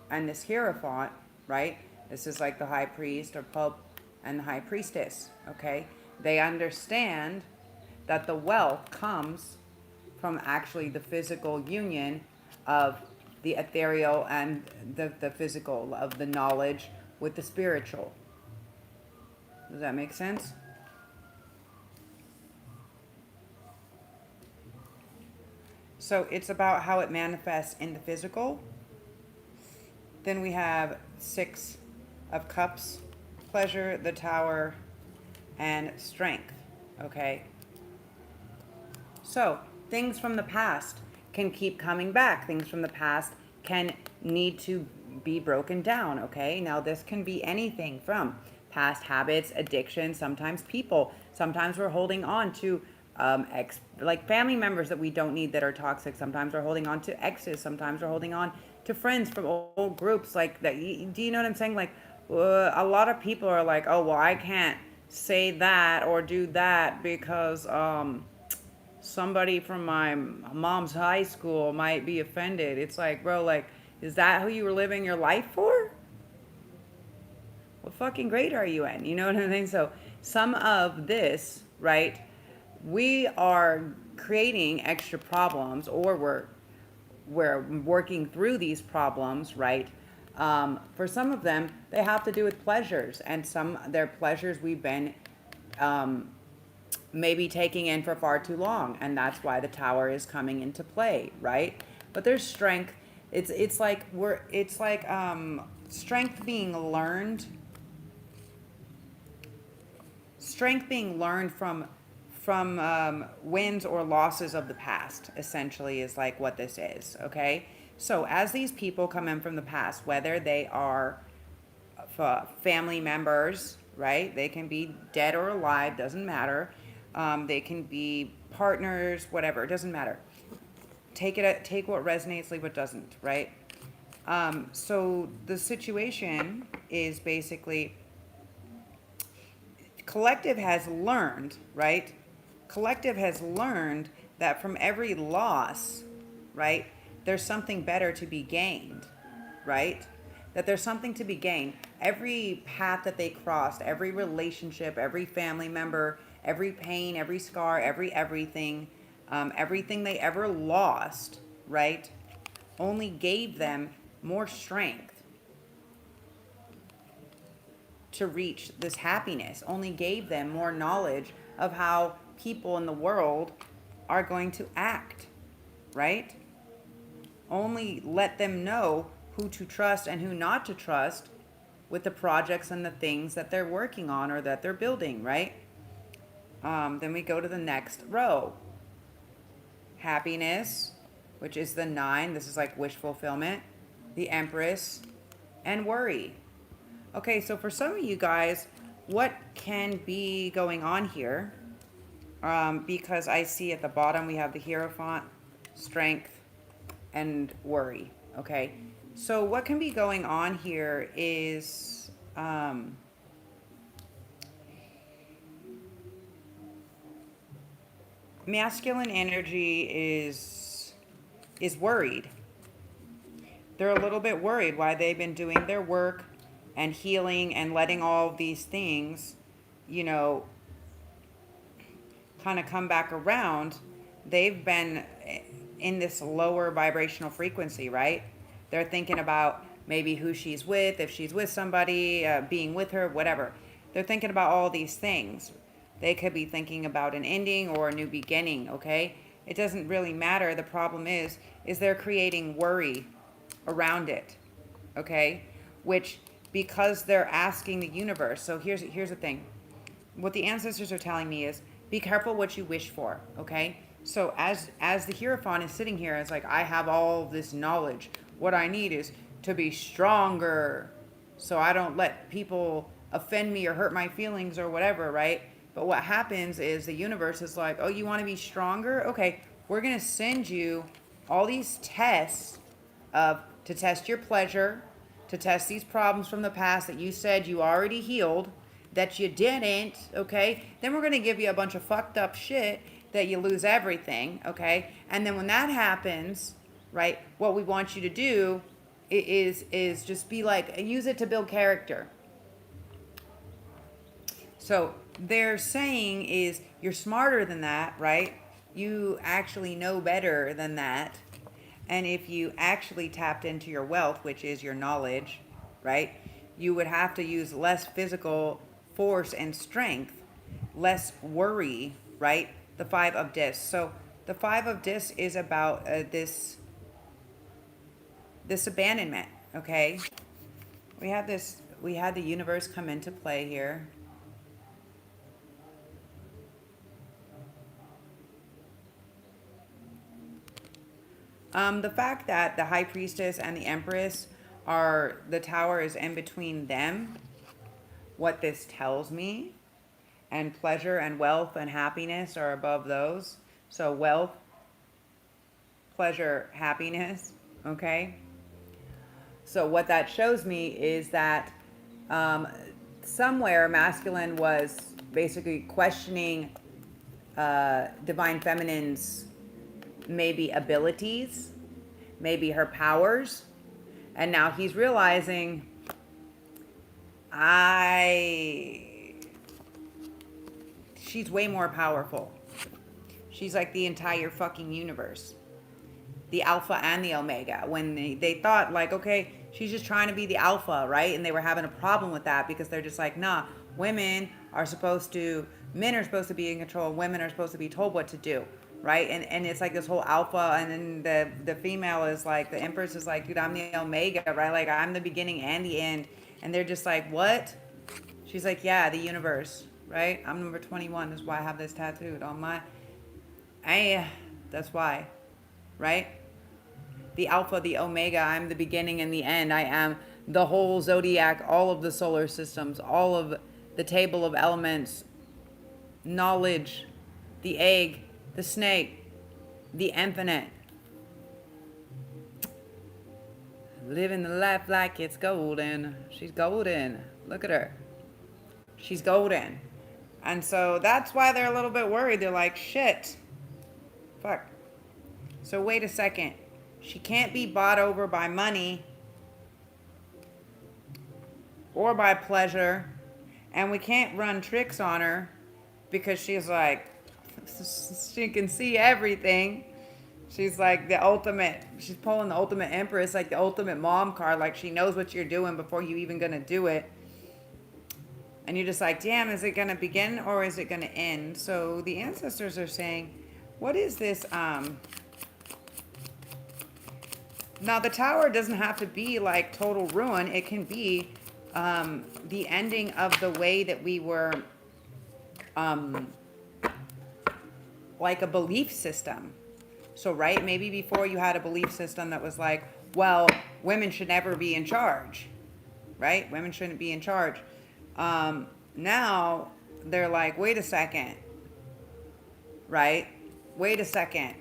and this hierophant, right? This is like the high priest or pope and the high priestess, okay? They understand that the wealth comes from actually the physical union of the ethereal and the physical, of the knowledge with the spiritual. Does that make sense? So it's about how it manifests in the physical. Then we have 6 of Cups, pleasure, the Tower, and strength. Okay? So things from the past can keep coming back. Things from the past can need to be broken down. Okay? Now this can be anything from past habits, addiction, sometimes people. Sometimes we're holding on to like family members that we don't need that are toxic. Sometimes we're holding on to exes. Sometimes we're holding on to friends from old groups like that. Do you know what I'm saying? Like a lot of people are like, oh, well, I can't say that or do that because somebody from my mom's high school might be offended. It's like, bro, like, is that who you were living your life for? What fucking grade are you in? You know what I mean? So some of this, right, we are creating extra problems, or we're working through these problems, right? For some of them, they have to do with pleasures, and some their pleasures we've been maybe taking in for far too long, and that's why the Tower is coming into play, right? But there's strength. It's like strength being learned. Strength being learned from wins or losses of the past, essentially, is like what this is. Okay, so as these people come in from the past, whether they are family members, right, they can be dead or alive, doesn't matter. They can be partners, whatever, it doesn't matter. Take what resonates, leave what doesn't, right? So the situation is basically collective has learned, right? Collective has learned that from every loss, right, there's something better to be gained, right? That there's something to be gained. Every path that they crossed, every relationship, every family member, every pain, every scar, everything they ever lost, right, only gave them more strength to reach this happiness, only gave them more knowledge of how people in the world are going to act, right? Only let them know who to trust and who not to trust with the projects and the things that they're working on or that they're building, right? Then we go to the next row. Happiness, which is the 9. This is like wish fulfillment. The Empress, and worry. Okay, so for some of you guys, what can be going on here? Because I see at the bottom we have the Hierophant, strength, and worry. Okay, so what can be going on here is masculine energy is worried. They're a little bit worried why they've been doing their work and healing and letting all of these things, you know, kind of come back around. They've been in this lower vibrational frequency, right? They're thinking about maybe who she's with, if she's with somebody, being with her, whatever. They're thinking about all these things. They could be thinking about an ending or a new beginning, okay? It doesn't really matter. The problem is they're creating worry around it, okay? which, because they're asking the universe. So here's the thing. What the ancestors are telling me is, be careful what you wish for, okay? So as the Hierophant is sitting here, it's like, I have all this knowledge. What I need is to be stronger, so I don't let people offend me or hurt my feelings or whatever, right? But what happens is the universe is like, oh, you want to be stronger? Okay, we're going to send you all these tests to test your pleasure, to test these problems from the past that you said you already healed, that you didn't, okay? Then we're going to give you a bunch of fucked up shit that you lose everything, okay? And then when that happens, right, what we want you to do is just be like, use it to build character. So they're saying is, you're smarter than that, right? You actually know better than that. And if you actually tapped into your wealth, which is your knowledge, right, you would have to use less physical force and strength, less worry, right? The Five of Discs. So the Five of Discs is about this abandonment, okay? We had the universe come into play here. The fact that the High Priestess and the Empress the Tower is in between them, what this tells me, and pleasure and wealth and happiness are above those. So wealth, pleasure, happiness, okay? So what that shows me is that somewhere masculine was basically questioning divine feminine's maybe abilities, maybe her powers, and now he's realizing, she's way more powerful. She's like the entire fucking universe, the alpha and the omega. When they thought like, okay, she's just trying to be the alpha, right? And they were having a problem with that because they're just like, nah, men are supposed to be in control, women are supposed to be told what to do, right? And it's like this whole alpha, and then the female is like, the Empress is like, dude, I'm the omega, right? Like, I'm the beginning and the end. And they're just like, what? She's like, yeah, the universe, right? I'm number 21. That's why I have this tattooed on my... that's why, right? The alpha, the omega, I'm the beginning and the end. I am the whole zodiac, all of the solar systems, all of the table of elements, knowledge, the egg, the snake, the infinite. Living the life like it's golden. She's golden. Look at her. She's golden. And so that's why they're a little bit worried. They're like, shit. Fuck. So wait a second. She can't be bought over by money or by pleasure. And we can't run tricks on her because she's like, she can see everything. She's like the ultimate, she's pulling the ultimate Empress, like the ultimate mom card. Like, she knows what you're doing before you even gonna do it. And you're just like, damn, is it gonna begin or is it gonna end? So the ancestors are saying, what is this? Now the tower doesn't have to be like total ruin. It can be the ending of the way that we were like a belief system. So, right, maybe before you had a belief system that was like, well, women should never be in charge, right? Women shouldn't be in charge. Now they're like, wait a second, right? Wait a second.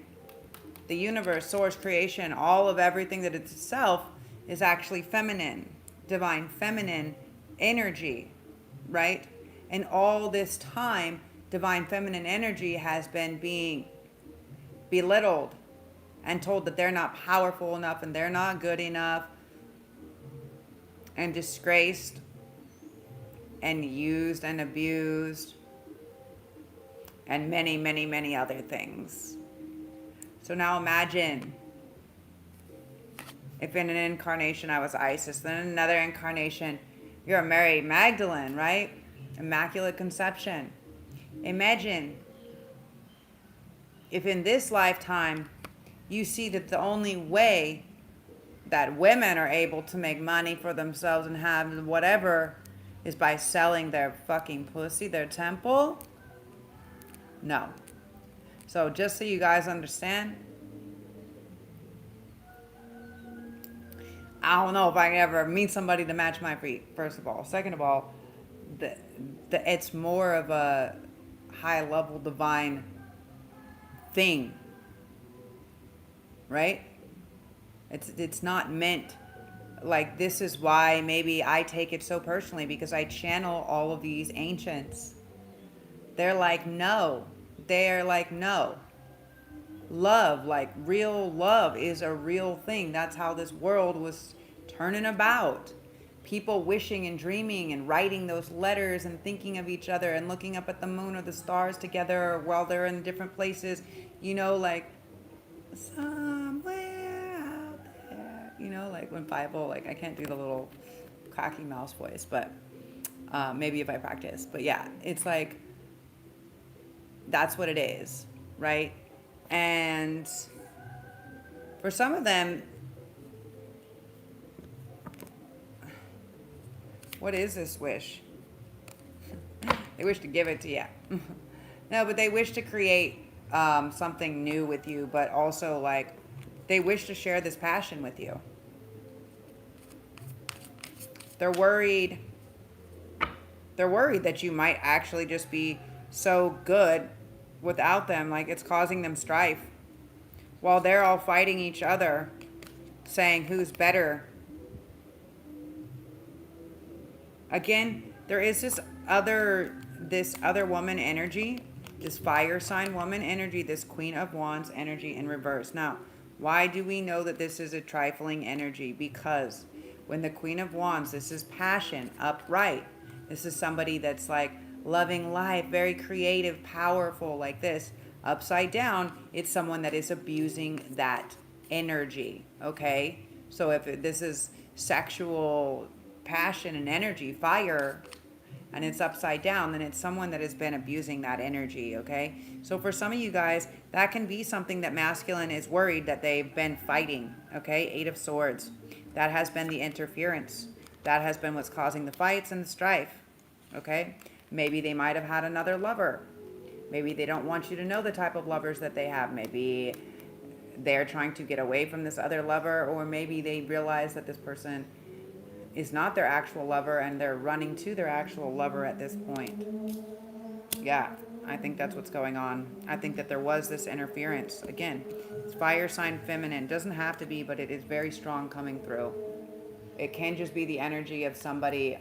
The universe, source, creation, all of everything that it's itself is actually feminine, divine feminine energy, right? And all this time, divine feminine energy has been being belittled and told that they're not powerful enough and they're not good enough and disgraced and used and abused and many, many, many other things. So now imagine if in an incarnation I was Isis, then in another incarnation you're Mary Magdalene, right? Immaculate Conception. Imagine if in this lifetime you see that the only way that women are able to make money for themselves and have whatever is by selling their fucking pussy, their temple. No. So just so you guys understand, I don't know if I can ever meet somebody to match my feet, first of all. Second of all, the, it's more of a high level divine thing, right? It's not meant like this. Is why maybe I take it so personally, because I channel all of these ancients. They're like, no. They're like, no. Love, like real love, is a real thing. That's how this world was turning about. People wishing and dreaming and writing those letters and thinking of each other and looking up at the moon or the stars together while they're in different places, like somewhere out there, like when Bible, like I can't do the little cocky mouse voice, but maybe if I practice. But yeah, it's like that's what it is, right? And for some of them, what is this wish? They wish to give it to you. No, but they wish to create something new with you, but also like they wish to share this passion with you. They're worried. They're worried that you might actually just be so good without them, like it's causing them strife, while they're all fighting each other, saying who's better. Again, there is this other woman energy, this fire sign woman energy, this Queen of Wands energy in reverse. Now, why do we know that this is a trifling energy? Because when the Queen of Wands, this is passion, upright. This is somebody that's like loving life, very creative, powerful, like this. Upside down, it's someone that is abusing that energy, okay? So if this is sexual passion and energy, fire, and it's upside down, then it's someone that has been abusing that energy, okay? So for some of you guys, that can be something that masculine is worried that they've been fighting, okay? 8 of Swords. That has been the interference. That has been what's causing the fights and the strife, okay? Maybe they might have had another lover. Maybe they don't want you to know the type of lovers that they have. Maybe they're trying to get away from this other lover, or maybe they realize that this person is not their actual lover and they're running to their actual lover at this point. Yeah, I think that's what's going on. I think that there was this interference. Again, it's fire sign feminine. Doesn't have to be, but it is very strong coming through. It can just be the energy of somebody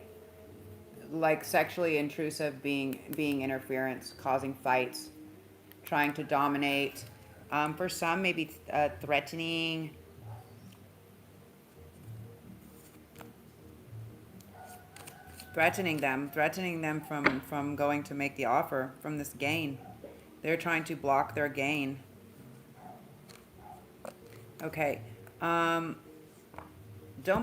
like sexually intrusive being interference, causing fights, trying to dominate. For some, maybe threatening. Threatening them from going to make the offer, from this gain. They're trying to block their gain. Okay. Don't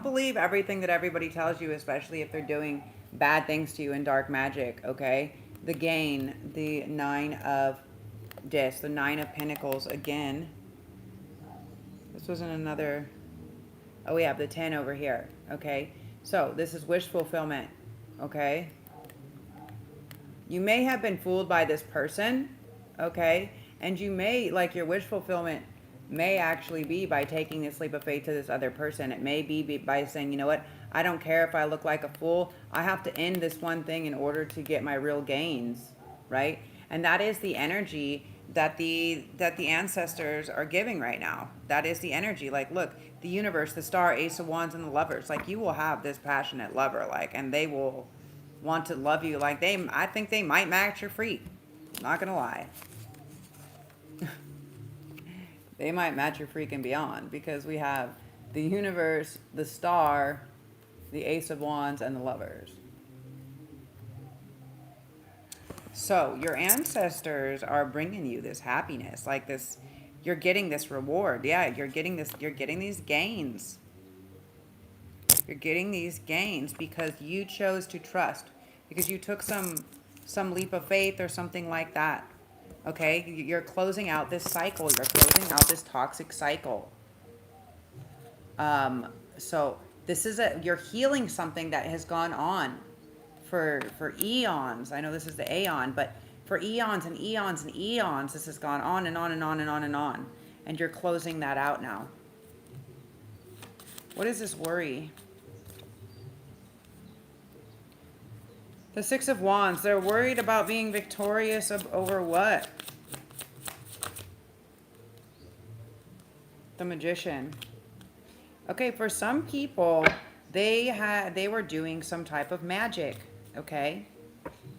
believe everything that everybody tells you, especially if they're doing bad things to you in dark magic, okay? The gain, the 9 of Discs, the 9 of Pentacles again. This wasn't another... Oh, we have the 10 over here, okay? So, this is wish fulfillment, okay? You may have been fooled by this person, okay? And you may, like, your wish fulfillment may actually be by taking this leap of faith to this other person. It may be by saying, you know what, I don't care if I look like a fool. I have to end this one thing in order to get my real gains, right? And that is the energy that the ancestors are giving right now. That is the energy. Like, look, the universe, the star, Ace of Wands, and the Lovers. Like, you will have this passionate lover, like, and they will want to love you. Like, I think they might match your freak. Not gonna lie. They might match your freak and beyond, because we have the universe, the star, the Ace of Wands, and the Lovers. So your ancestors are bringing you this happiness, like this. You're getting this reward. Yeah, you're getting this. You're getting these gains. You're getting these gains because you chose to trust, because you took some leap of faith or something like that. Okay, you're closing out this cycle. You're closing out this toxic cycle. So this is you're healing something that has gone on for eons. I know this is the aeon, but for eons and eons and eons, this has gone on and on and on and on and on. And you're closing that out now. What is this worry? The Six of Wands. They're worried about being victorious over what? The Magician. Okay, for some people, they were doing some type of magic, okay?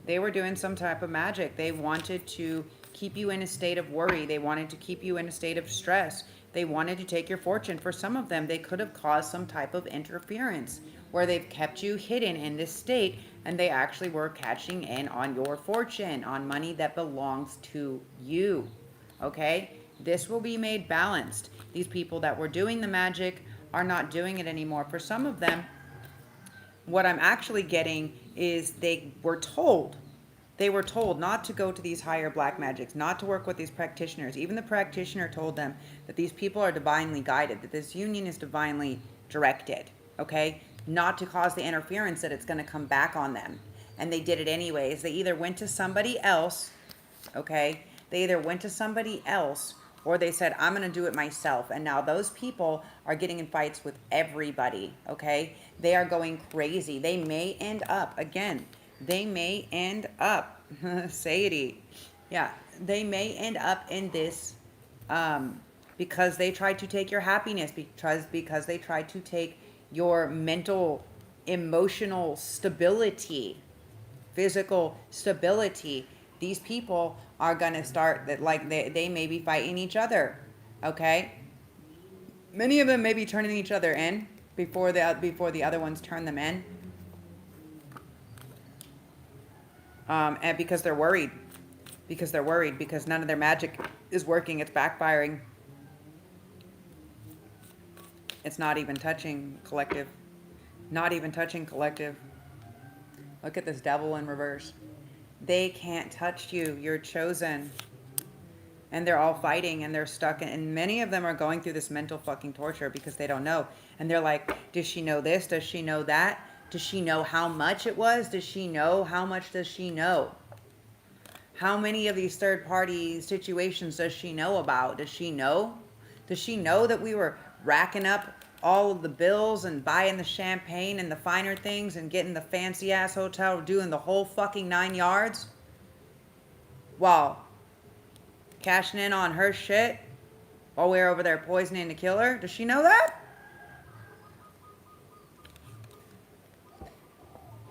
They were doing some type of magic. They wanted to keep you in a state of worry. They wanted to keep you in a state of stress. They wanted to take your fortune. For some of them, they could have caused some type of interference where they've kept you hidden in this state, and they actually were catching in on your fortune, on money that belongs to you, okay? This will be made balanced. These people that were doing the magic are not doing it anymore. For some of them, what I'm actually getting is they were told not to go to these higher black magics, not to work with these practitioners. Even the practitioner told them that these people are divinely guided, that this union is divinely directed, okay? Not to cause the interference that it's going to come back on them. And they did it anyways. They either went to somebody else, okay? They either went to somebody else, or they said, I'm going to do it myself. And now those people are getting in fights with everybody, okay? They are going crazy. They may end up, again, they may end up, Sadie, yeah, they may end up in this because they tried to take your happiness, because they tried to take your mental, emotional stability, physical stability. These people are going to start that, like, they may be fighting each other, okay? Many of them may be turning each other in before the other ones turn them in. And because they're worried. Because none of their magic is working. It's backfiring. It's not even touching collective. Not even touching collective. Look at this devil in reverse. They can't touch you. You're chosen. And they're all fighting, and they're stuck. And many of them are going through this mental fucking torture because they don't know. And they're like, does she know this? Does she know that? Does she know how much it was? Does she know? How much does she know? How many of these third-party situations does she know about? Does she know? Does she know that we were racking up all of the bills and buying the champagne and the finer things and getting the fancy-ass hotel, doing the whole fucking 9 yards? While cashing in on her shit while we were over there poisoning to kill her? Does she know that?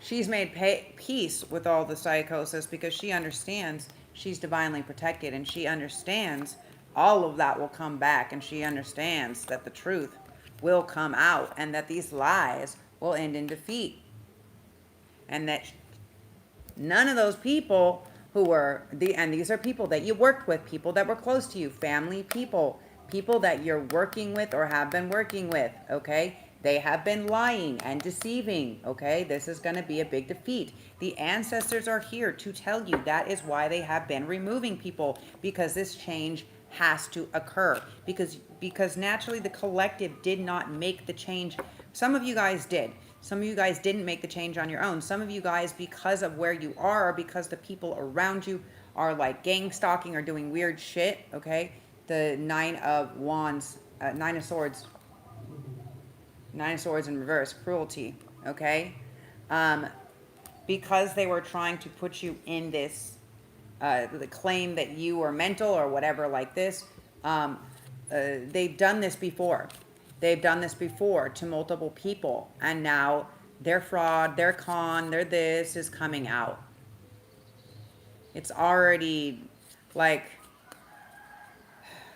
She's made peace with all the psychosis because she understands she's divinely protected, and she understands all of that will come back, and she understands that the truth will come out, and that these lies will end in defeat, and that none of those people who were and these are people that you worked with, people that were close to you, family, people that you're working with or have been working with, okay? They have been lying and deceiving, okay? This is going to be a big defeat. The ancestors are here to tell you that is why they have been removing people, because this change has to occur. Because naturally the collective did not make the change. Some of you guys did. Some of you guys didn't make the change on your own. Some of you guys, because of where you are, or because the people around you are like gang stalking or doing weird shit, okay? The Nine of Wands, Nine of Swords in reverse, cruelty, okay? Because they were trying to put you in this, the claim that you were mental or whatever like this, they've done this before. They've done this before to multiple people, and now their fraud, their con, their this is coming out. It's already like,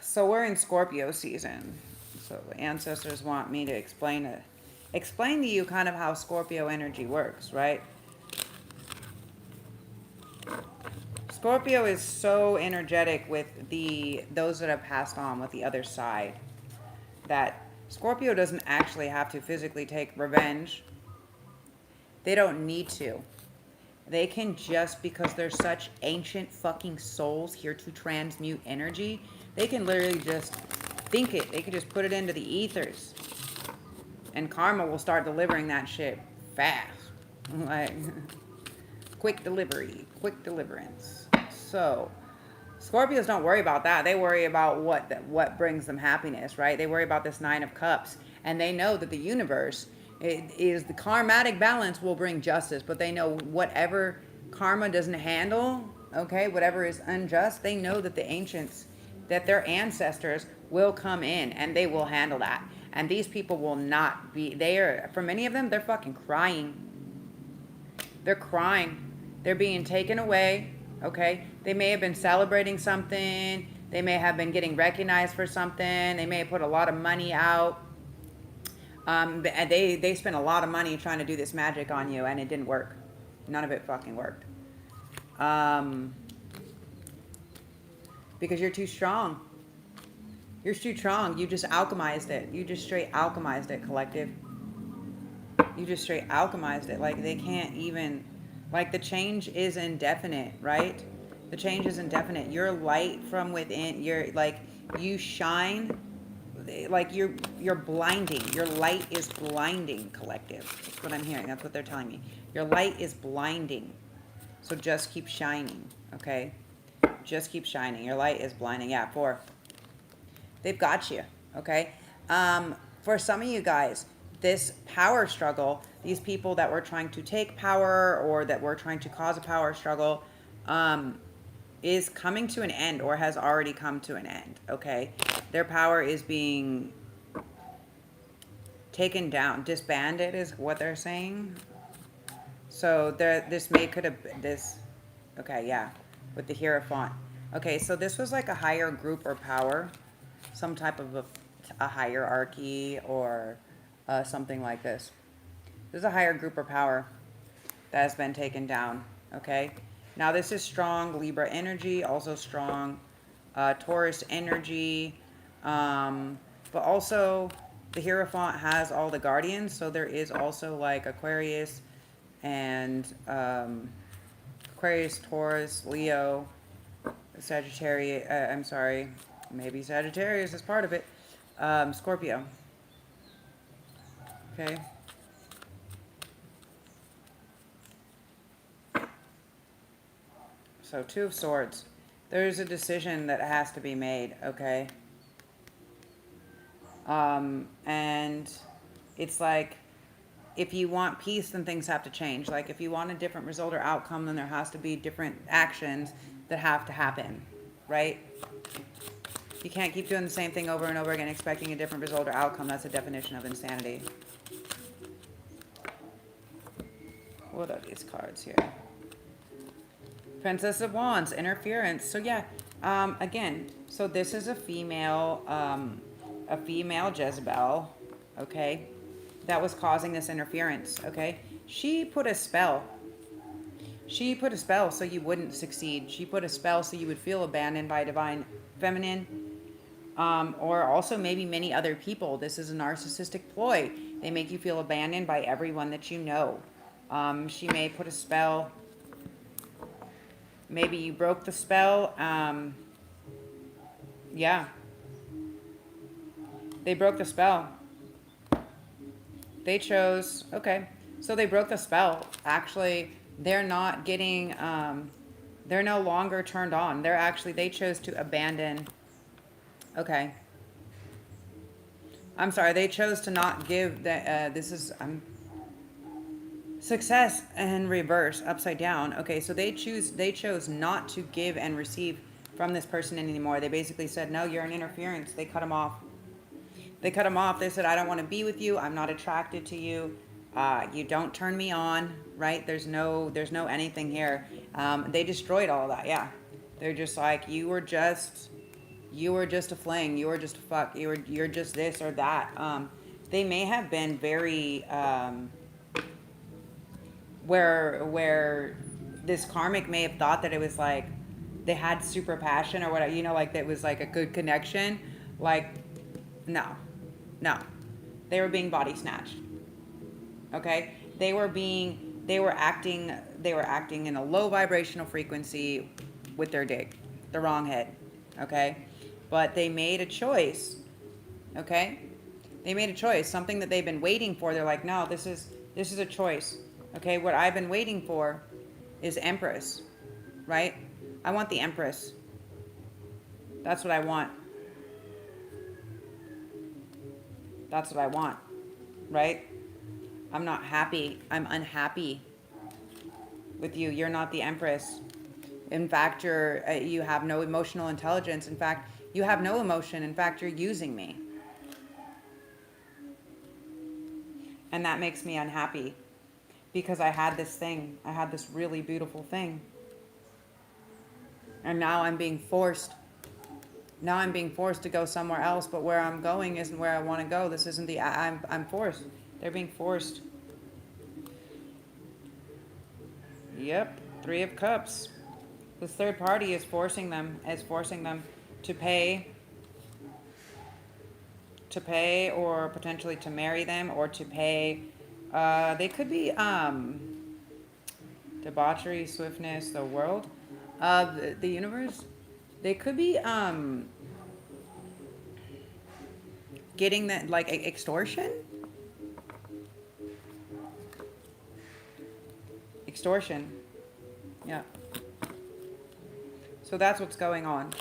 so we're in Scorpio season. So the ancestors want me to explain to you kind of how Scorpio energy works, right? Scorpio is so energetic with those that have passed on with the other side, that Scorpio doesn't actually have to physically take revenge. They don't need to. They can just, because they're such ancient fucking souls here to transmute energy, they can literally just think it. They can just put it into the ethers. And karma will start delivering that shit fast. Like, quick delivery, quick deliverance. So, Scorpios don't worry about that. They worry about what brings them happiness, right? They worry about this Nine of Cups. And they know that the universe is the karmatic balance will bring justice. But they know whatever karma doesn't handle, okay, whatever is unjust, they know that the ancients, that their ancestors will come in and they will handle that. And these people will not be, they are, for many of them, they're fucking crying. They're crying. They're being taken away, okay? They may have been celebrating something. They may have been getting recognized for something. They may have put a lot of money out. And they spent a lot of money trying to do this magic on you, and it didn't work. None of it fucking worked. Because you're too strong. You're too strong. You just alchemized it. You just straight alchemized it, collective. You just straight alchemized it. Like, they can't even, like, the change is indefinite, right? The change is indefinite. Your light from within, you're like, you shine, like you're blinding. Your light is blinding, collective. That's what I'm hearing. That's what they're telling me. Your light is blinding. So just keep shining, okay? Just keep shining. Your light is blinding. Yeah, 4. They've got you, okay? For some of you guys, this power struggle, these people that were trying to take power or that were trying to cause a power struggle, is coming to an end or has already come to an end, okay? Their power is being taken down. Disbanded is what they're saying. So this could have, okay, yeah, with the Hierophant. Okay, so this was like a higher group or power, some type of a hierarchy or something like this. There's a higher group or power that has been taken down, okay? Now this is strong Libra energy, also strong Taurus energy, but also the Hierophant has all the guardians, so there is also like Aquarius and Aquarius, Taurus, Leo, Sagittarius, I'm sorry, maybe Sagittarius is part of it, Scorpio, okay? So 2 of Swords. There's a decision that has to be made, okay? And it's like, if you want peace, then things have to change. Like, if you want a different result or outcome, then there has to be different actions that have to happen, right? You can't keep doing the same thing over and over again expecting a different result or outcome. That's a definition of insanity. What are these cards here? Princess of Wands, interference. So yeah, again, so this is a female Jezebel, okay, that was causing this interference, okay? She put a spell. She put a spell so you wouldn't succeed. She put a spell so you would feel abandoned by divine feminine, or also maybe many other people. This is a narcissistic ploy. They make you feel abandoned by everyone that you know. She may put a spell. Maybe you broke the spell. Yeah. They broke the spell. They chose, okay. So they broke the spell. Actually, they're not getting, they're no longer turned on. They chose to abandon. Okay. I'm sorry, they chose to not give success and reverse, upside down. Okay, so they chose not to give and receive from this person anymore. They basically said, no, you're an interference. They cut them off. They cut them off. They said, I don't want to be with you. I'm not attracted to you. You don't turn me on, right? There's no anything here. They destroyed all that. Yeah. They're just like, you were just a fling. You were just a fuck. You're just this or that. They may have been very, where this karmic may have thought that it was like they had super passion or whatever, like that was like a good connection. Like, no, they were being body snatched. Okay, they were acting in a low vibrational frequency with their dick, the wrong head. Okay, but they made a choice. Okay, They made a choice, something that they've been waiting for. They're like, no, this is a choice. Okay, what I've been waiting for is Empress, right? I want the Empress. That's what I want. That's what I want, right? I'm not happy. I'm unhappy with you. You're not the Empress. In fact, you have no emotional intelligence. In fact, you have no emotion. In fact, you're using me. And that makes me unhappy because I had this thing. I had this really beautiful thing. And now I'm being forced. Now I'm being forced to go somewhere else, but where I'm going isn't where I want to go. This isn't I'm forced. They're being forced. Yep, 3 of Cups. This third party is forcing them to pay or potentially to marry them or to pay. They could be debauchery, swiftness, the world, the universe. They could be getting that, like, extortion. Extortion. Yeah. So that's what's going on.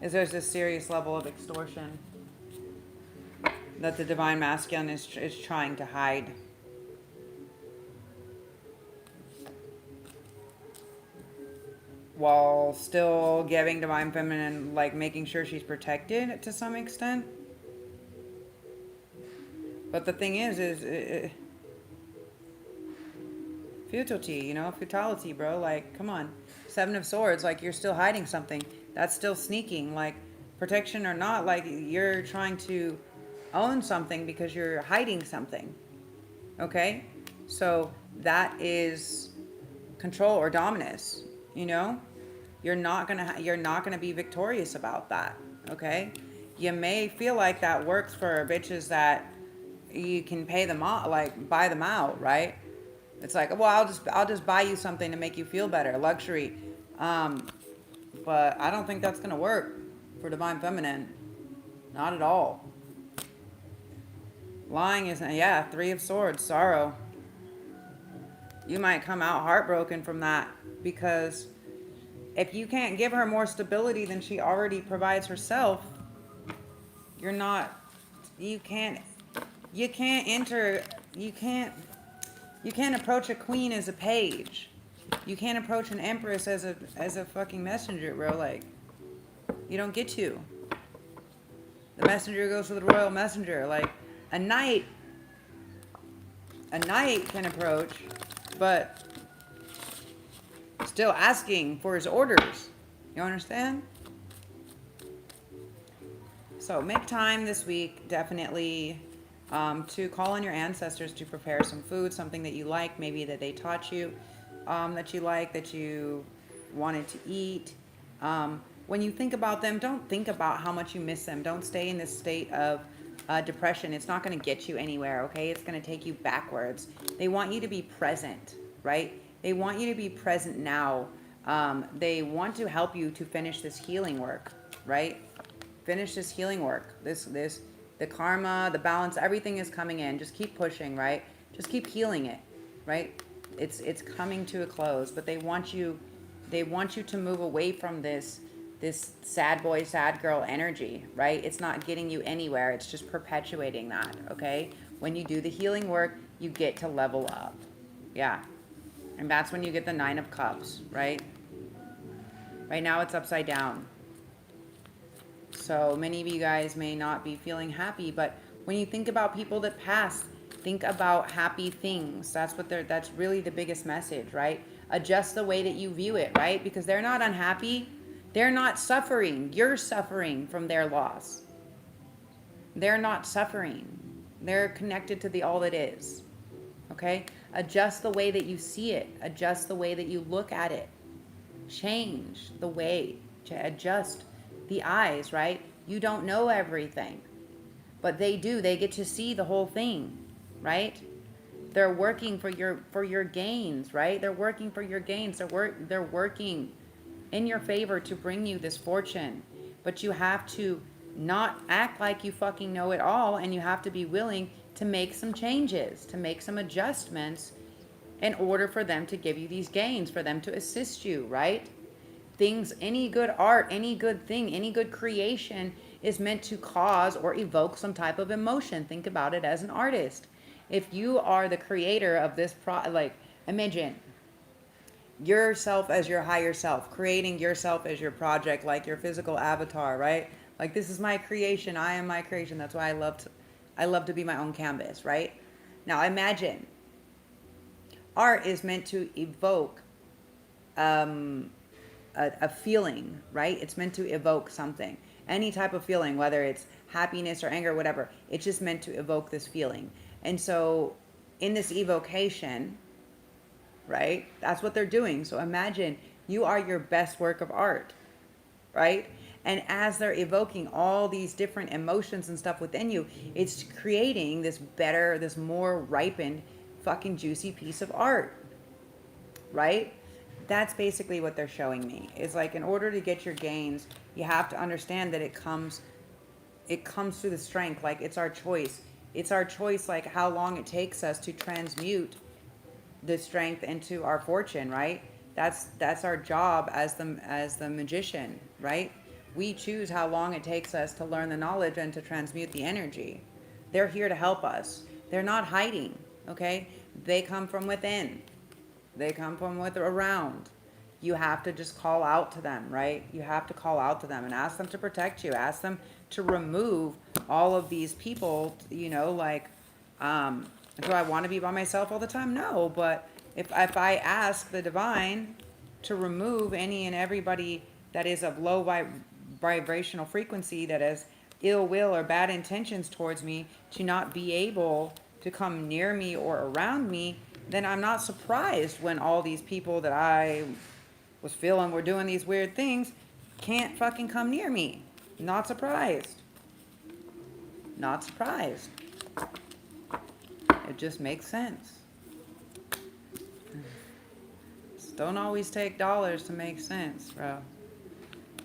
Is there's this serious level of extortion that the divine masculine is trying to hide. While still giving divine feminine, like, making sure she's protected to some extent. But the thing is futility, futility, bro. Like, come on. 7 of Swords, like, you're still hiding something. That's still sneaking. Like, protection or not, like, you're trying to own something because you're hiding something. Okay? So that is control or dominance, You're not gonna be victorious about that. Okay? You may feel like that works for bitches that you can pay them out, like, buy them out, right? It's like, well, I'll just buy you something to make you feel better, luxury. But I don't think that's gonna work for divine feminine. Not at all. Lying isn't, 3 of Swords, sorrow. You might come out heartbroken from that because if you can't give her more stability than she already provides herself, you can't approach a queen as a page. You can't approach an empress as a fucking messenger, bro. Like, you don't get to. The messenger goes to the royal messenger. Like, a knight can approach, but still asking for his orders. You understand? So make time this week, definitely, to call on your ancestors to prepare some food, something that you like, maybe that they taught you, that you like, that you wanted to eat. When you think about them, don't think about how much you miss them. Don't stay in this state of depression. It's not going to get you anywhere, okay? It's going to take you backwards. They want you to be present, right? They want you to be present now. They want to help you to finish this healing work, right? Finish this healing work. The karma, the balance, everything is coming in. Just keep pushing, right? Just keep healing it, right? It's coming to a close, but they want you to move away from this sad boy, sad girl energy, right? It's not getting you anywhere. It's just perpetuating that, okay? When you do the healing work, you get to level up. Yeah. And that's when you get the 9 of Cups, right? Right now it's upside down. So many of you guys may not be feeling happy, but when you think about people that pass, think about happy things. That's really the biggest message, right? Adjust the way that you view it, right? Because they're not unhappy. They're not suffering. You're suffering from their loss. They're not suffering. They're connected to the all that is. Okay? Adjust the way that you see it. Adjust the way that you look at it. Change the way to adjust the eyes, right? You don't know everything, but they do. They get to see the whole thing, right? They're working for your gains, right? They're working for your gains. They're working in your favor to bring you this fortune, but you have to not act like you fucking know it all, and you have to be willing to make some changes, to make some adjustments in order for them to give you these gains, for them to assist you, right? Things, any good art, any good thing, any good creation is meant to cause or evoke some type of emotion. Think about it as an artist. If you are the creator of this like, imagine yourself as your higher self, creating yourself as your project, like your physical avatar, right? Like, this is my creation, I am my creation. That's why I love to be my own canvas, right? Now imagine art is meant to evoke a feeling, right? It's meant to evoke something, any type of feeling, whether it's happiness or anger or whatever. It's just meant to evoke this feeling. And so in this evocation, right, that's what they're doing. So imagine you are your best work of art, right? And as they're evoking all these different emotions and stuff within you, it's creating this better, this more ripened, fucking juicy piece of art, right? That's basically what they're showing me. It's like, in order to get your gains, you have to understand that it comes through the strength. Like, it's our choice. It's our choice, like how long it takes us to transmute the strength into our fortune, right? That's our job as the magician, right? We choose how long it takes us to learn the knowledge and to transmute the energy. They're here to help us. They're not hiding, okay? They come from within. They come from around. You have to just call out to them, right? You have to call out to them and ask them to protect you. Ask them to remove all of these people, like, do I want to be by myself all the time? No, but if I ask the divine to remove any and everybody that is of low vibrational frequency, that has ill will or bad intentions towards me, to not be able to come near me or around me, then I'm not surprised when all these people that I was feeling were doing these weird things can't fucking come near me. Not surprised. Not surprised. It just makes sense. Don't always take dollars to make sense, bro.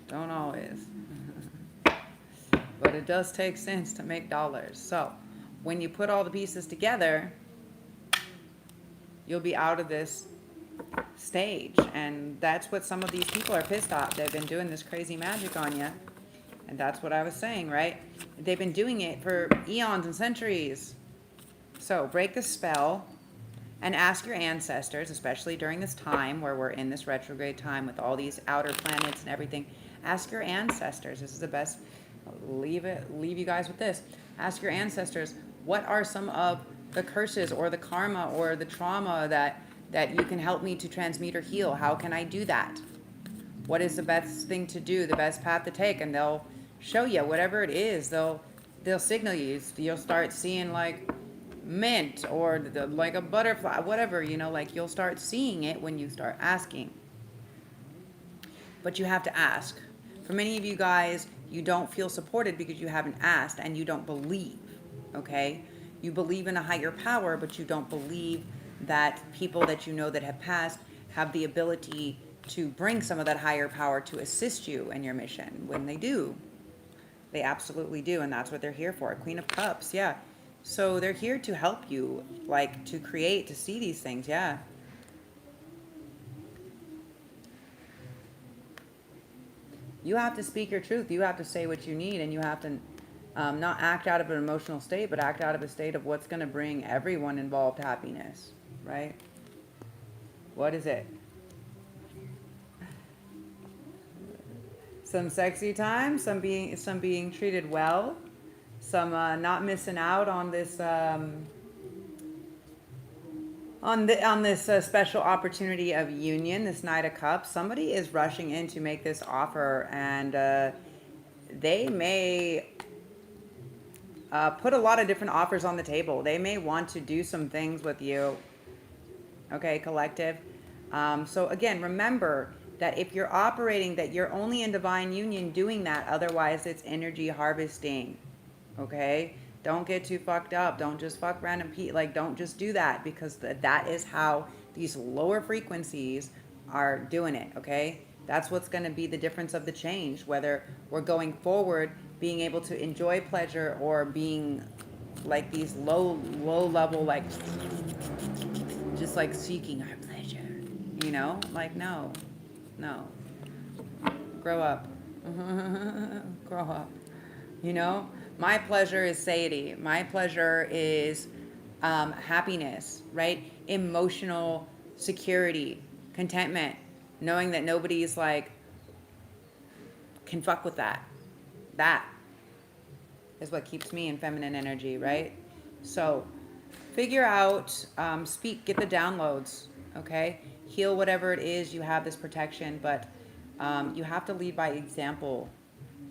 Don't always. But it does take sense to make dollars. So when you put all the pieces together, you'll be out of this stage. And that's what some of these people are pissed off. They've been doing this crazy magic on you. And that's what I was saying, right? They've been doing it for eons and centuries. So break the spell and ask your ancestors, especially during this time where we're in this retrograde time with all these outer planets and everything. Ask your ancestors. This is the best. Leave you guys with this. Ask your ancestors, what are some of the curses or the karma or the trauma that you can help me to transmute or heal? How can I do that? What is the best thing to do, the best path to take? And they'll show you whatever it is. They'll signal you. You'll start seeing like mint or like a butterfly, whatever, like you'll start seeing it when you start asking. But you have to ask. For many of you guys, you don't feel supported because you haven't asked and you don't believe, okay? You believe in a higher power, but you don't believe that people that you know that have passed have the ability to bring some of that higher power to assist you in your mission. When they do, they absolutely do, and that's what they're here for. Queen of Cups, yeah. So they're here to help you, like, to create, to see these things, yeah. You have to speak your truth. You have to say what you need, and you have to not act out of an emotional state, but act out of a state of what's going to bring everyone involved happiness, right? What is it? Some sexy time, some being treated well, some not missing out on this on this special opportunity of union, this Knight of Cups. Somebody is rushing in to make this offer, and they may put a lot of different offers on the table. They may want to do some things with you. Okay, collective. So again, remember that if you're operating, that you're only in divine union doing that. Otherwise, it's energy harvesting. Okay? Don't get too fucked up. Don't just fuck random people. Like, don't just do that, because that is how these lower frequencies are doing it, okay? That's what's going to be the difference of the change, whether we're going forward being able to enjoy pleasure or being like these low level, like just like seeking our pleasure, you know, like no, grow up. Grow up. You know, my pleasure is satiety. My pleasure is happiness, right? Emotional security, contentment, knowing that nobody's like can fuck with that. That is what keeps me in feminine energy, right? So figure out, speak, get the downloads, okay? Heal whatever it is you have this protection, but you have to lead by example.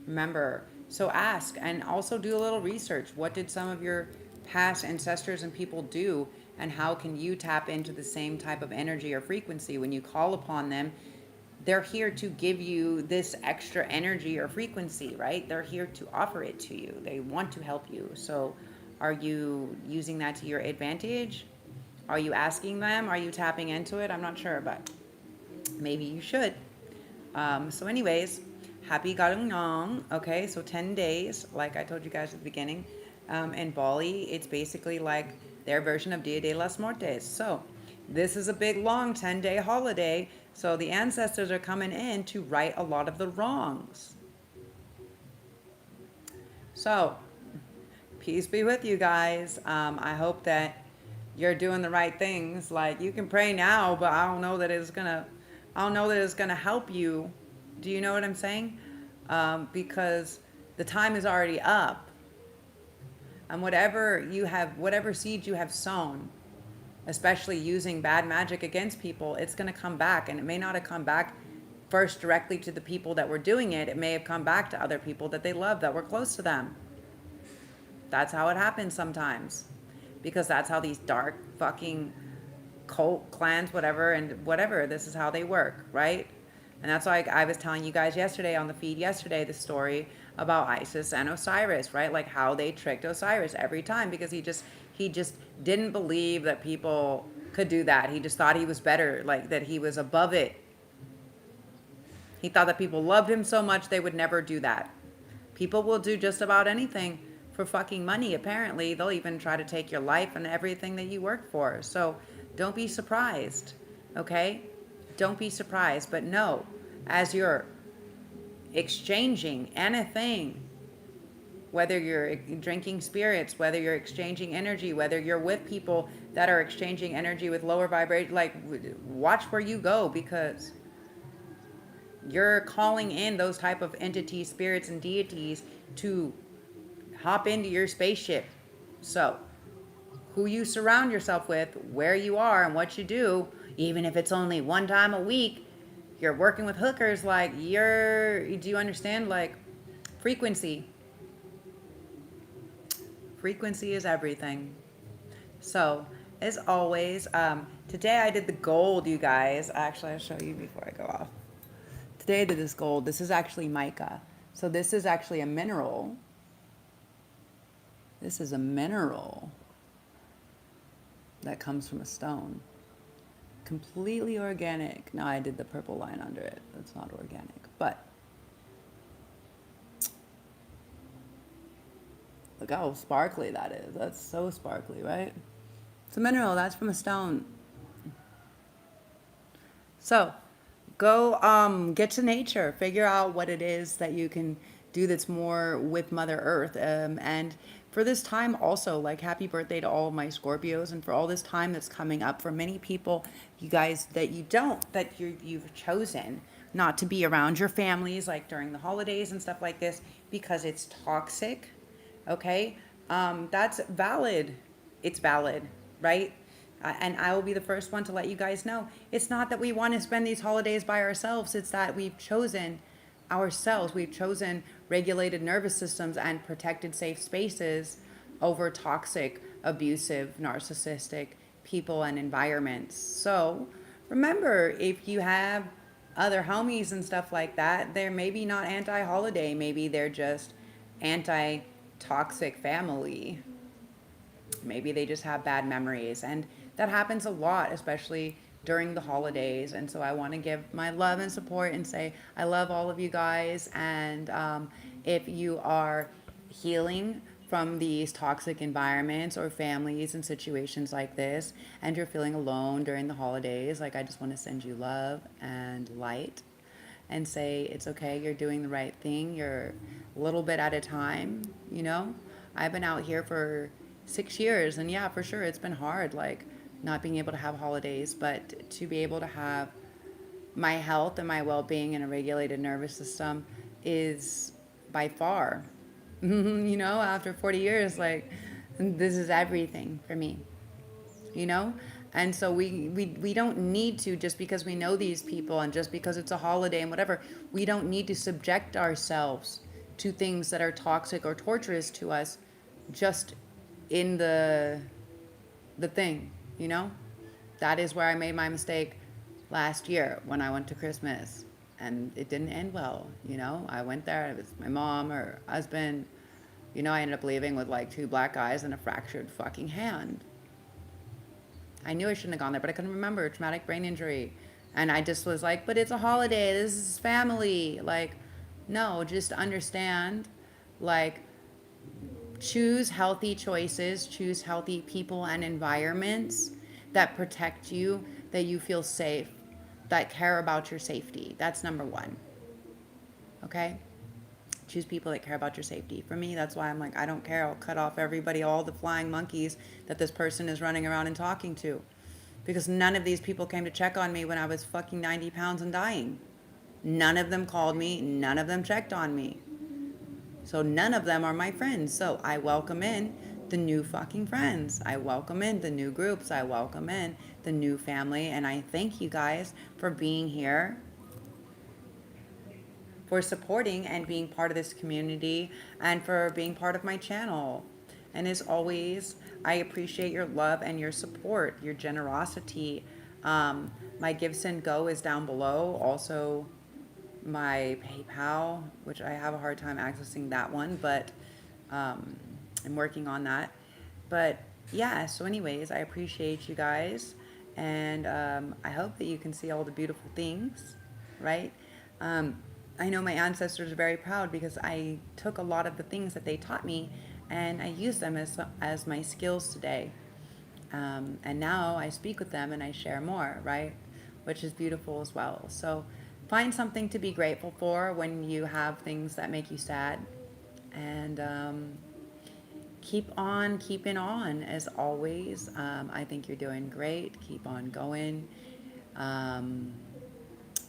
Remember, so ask and also do a little research. What did some of your past ancestors and people do, and how can you tap into the same type of energy or frequency when you call upon them? They're here to give you this extra energy or frequency, right? They're here to offer it to you. They want to help you. So are you using that to your advantage? Are you asking them? Are you tapping into it? I'm not sure, but maybe you should. So anyways, happy Galungnong. Okay, so 10 days, like I told you guys at the beginning. In Bali, it's basically like their version of Dia de las Muertes. So this is a big, long 10-day holiday. So the ancestors are coming in to right a lot of the wrongs. So peace be with you guys. I hope that you're doing the right things. Like, you can pray now, but I don't know that it's gonna help you. Do you know what I'm saying? Because the time is already up. And whatever seeds you have sown, especially using bad magic against people, it's going to come back. And it may not have come back first directly to the people that were doing it. It may have come back to other people that they love, that were close to them. That's how it happens sometimes. Because that's how these dark fucking cult clans, whatever, this is how they work, right? And that's why I was telling you guys yesterday on the feed the story about Isis and Osiris, right? Like how they tricked Osiris every time, because he just didn't believe that people could do that. He just thought he was better, like that he was above it. He thought that people loved him so much they would never do that. People will do just about anything for fucking money, apparently. They'll even try to take your life and everything that you work for. So don't be surprised, okay? Don't be surprised, but know, as you're exchanging anything, whether you're drinking spirits, whether you're exchanging energy, whether you're with people that are exchanging energy with lower vibration, like, watch where you go, because you're calling in those type of entities, spirits, and deities to hop into your spaceship. So who you surround yourself with, where you are, and what you do, even if it's only one time a week, you're working with hookers, like, do you understand? Like, frequency is everything. So as always, today I did the gold, you guys. Actually, I'll show you before I go off. Today I did this gold. This is actually mica. So this is actually a mineral. This is a mineral that comes from a stone. Completely organic. Now I did the purple line under it. That's not organic, but look how sparkly that is. That's so sparkly, right? It's a mineral. That's from a stone. So go get to nature. Figure out what it is that you can do that's more with Mother Earth. And for this time also, like, happy birthday to all of my Scorpios, and for all this time that's coming up for many people, you guys, that you've chosen not to be around your families, like during the holidays and stuff like this, because it's toxic. Okay, that's valid. It's valid, right? And I will be the first one to let you guys know, it's not that we want to spend these holidays by ourselves. It's that we've chosen ourselves. We've chosen regulated nervous systems and protected safe spaces over toxic, abusive, narcissistic people and environments. So remember, if you have other homies and stuff like that, they're maybe not anti-holiday. Maybe they're just anti-toxic family. Maybe they just have bad memories. And that happens a lot, especially during the holidays. And so I want to give my love and support and say I love all of you guys, and if you are healing from these toxic environments or families and situations like this, and you're feeling alone during the holidays, like, I just want to send you love and light and say it's okay, you're doing the right thing, you're a little bit at a time, you know? I've been out here for 6 years, and yeah, for sure, it's been hard, like, not being able to have holidays, but to be able to have my health and my well-being and a regulated nervous system is by far, you know, after 40 years, like, this is everything for me, you know. And so we don't need to, just because we know these people and just because it's a holiday and whatever, we don't need to subject ourselves to things that are toxic or torturous to us, just in the thing, you know. That is where I made my mistake last year when I went to Christmas, and it didn't end well, you know. I went there, it was my mom, her husband, you know. I ended up leaving with like 2 black eyes and a fractured fucking hand. I knew I shouldn't have gone there, but I couldn't remember. Traumatic brain injury. And I just was like, but it's a holiday. This is family. Like, no, just understand. Like, choose healthy choices, choose healthy people and environments that protect you, that you feel safe, that care about your safety. That's number one. Okay? Choose people that care about your safety. For me, that's why I'm like, I don't care. I'll cut off everybody, all the flying monkeys that this person is running around and talking to. Because none of these people came to check on me when I was fucking 90 pounds and dying. None of them called me. None of them checked on me. So none of them are my friends. So I welcome in the new fucking friends. I welcome in the new groups. I welcome in the new family. And I thank you guys for being here, for supporting and being part of this community, and for being part of my channel. And as always, I appreciate your love and your support, your generosity. My GiveSendGo is down below. Also, my PayPal, which I have a hard time accessing that one, but I'm working on that. But yeah, so anyways, I appreciate you guys, and I hope that you can see all the beautiful things, right? I know my ancestors are very proud because I took a lot of the things that they taught me and I use them as my skills today. And now I speak with them and I share more, right? Which is beautiful as well. So find something to be grateful for when you have things that make you sad. And keep on keeping on as always. I think you're doing great. Keep on going. Um,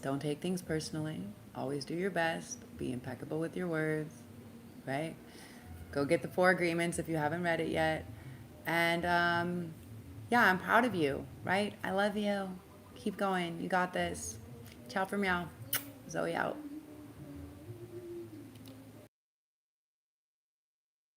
don't take things personally. Always do your best. Be impeccable with your words, right? Go get the 4 Agreements if you haven't read it yet. And yeah, I'm proud of you, right? I love you. Keep going. You got this. Ciao for meow. Zoe out.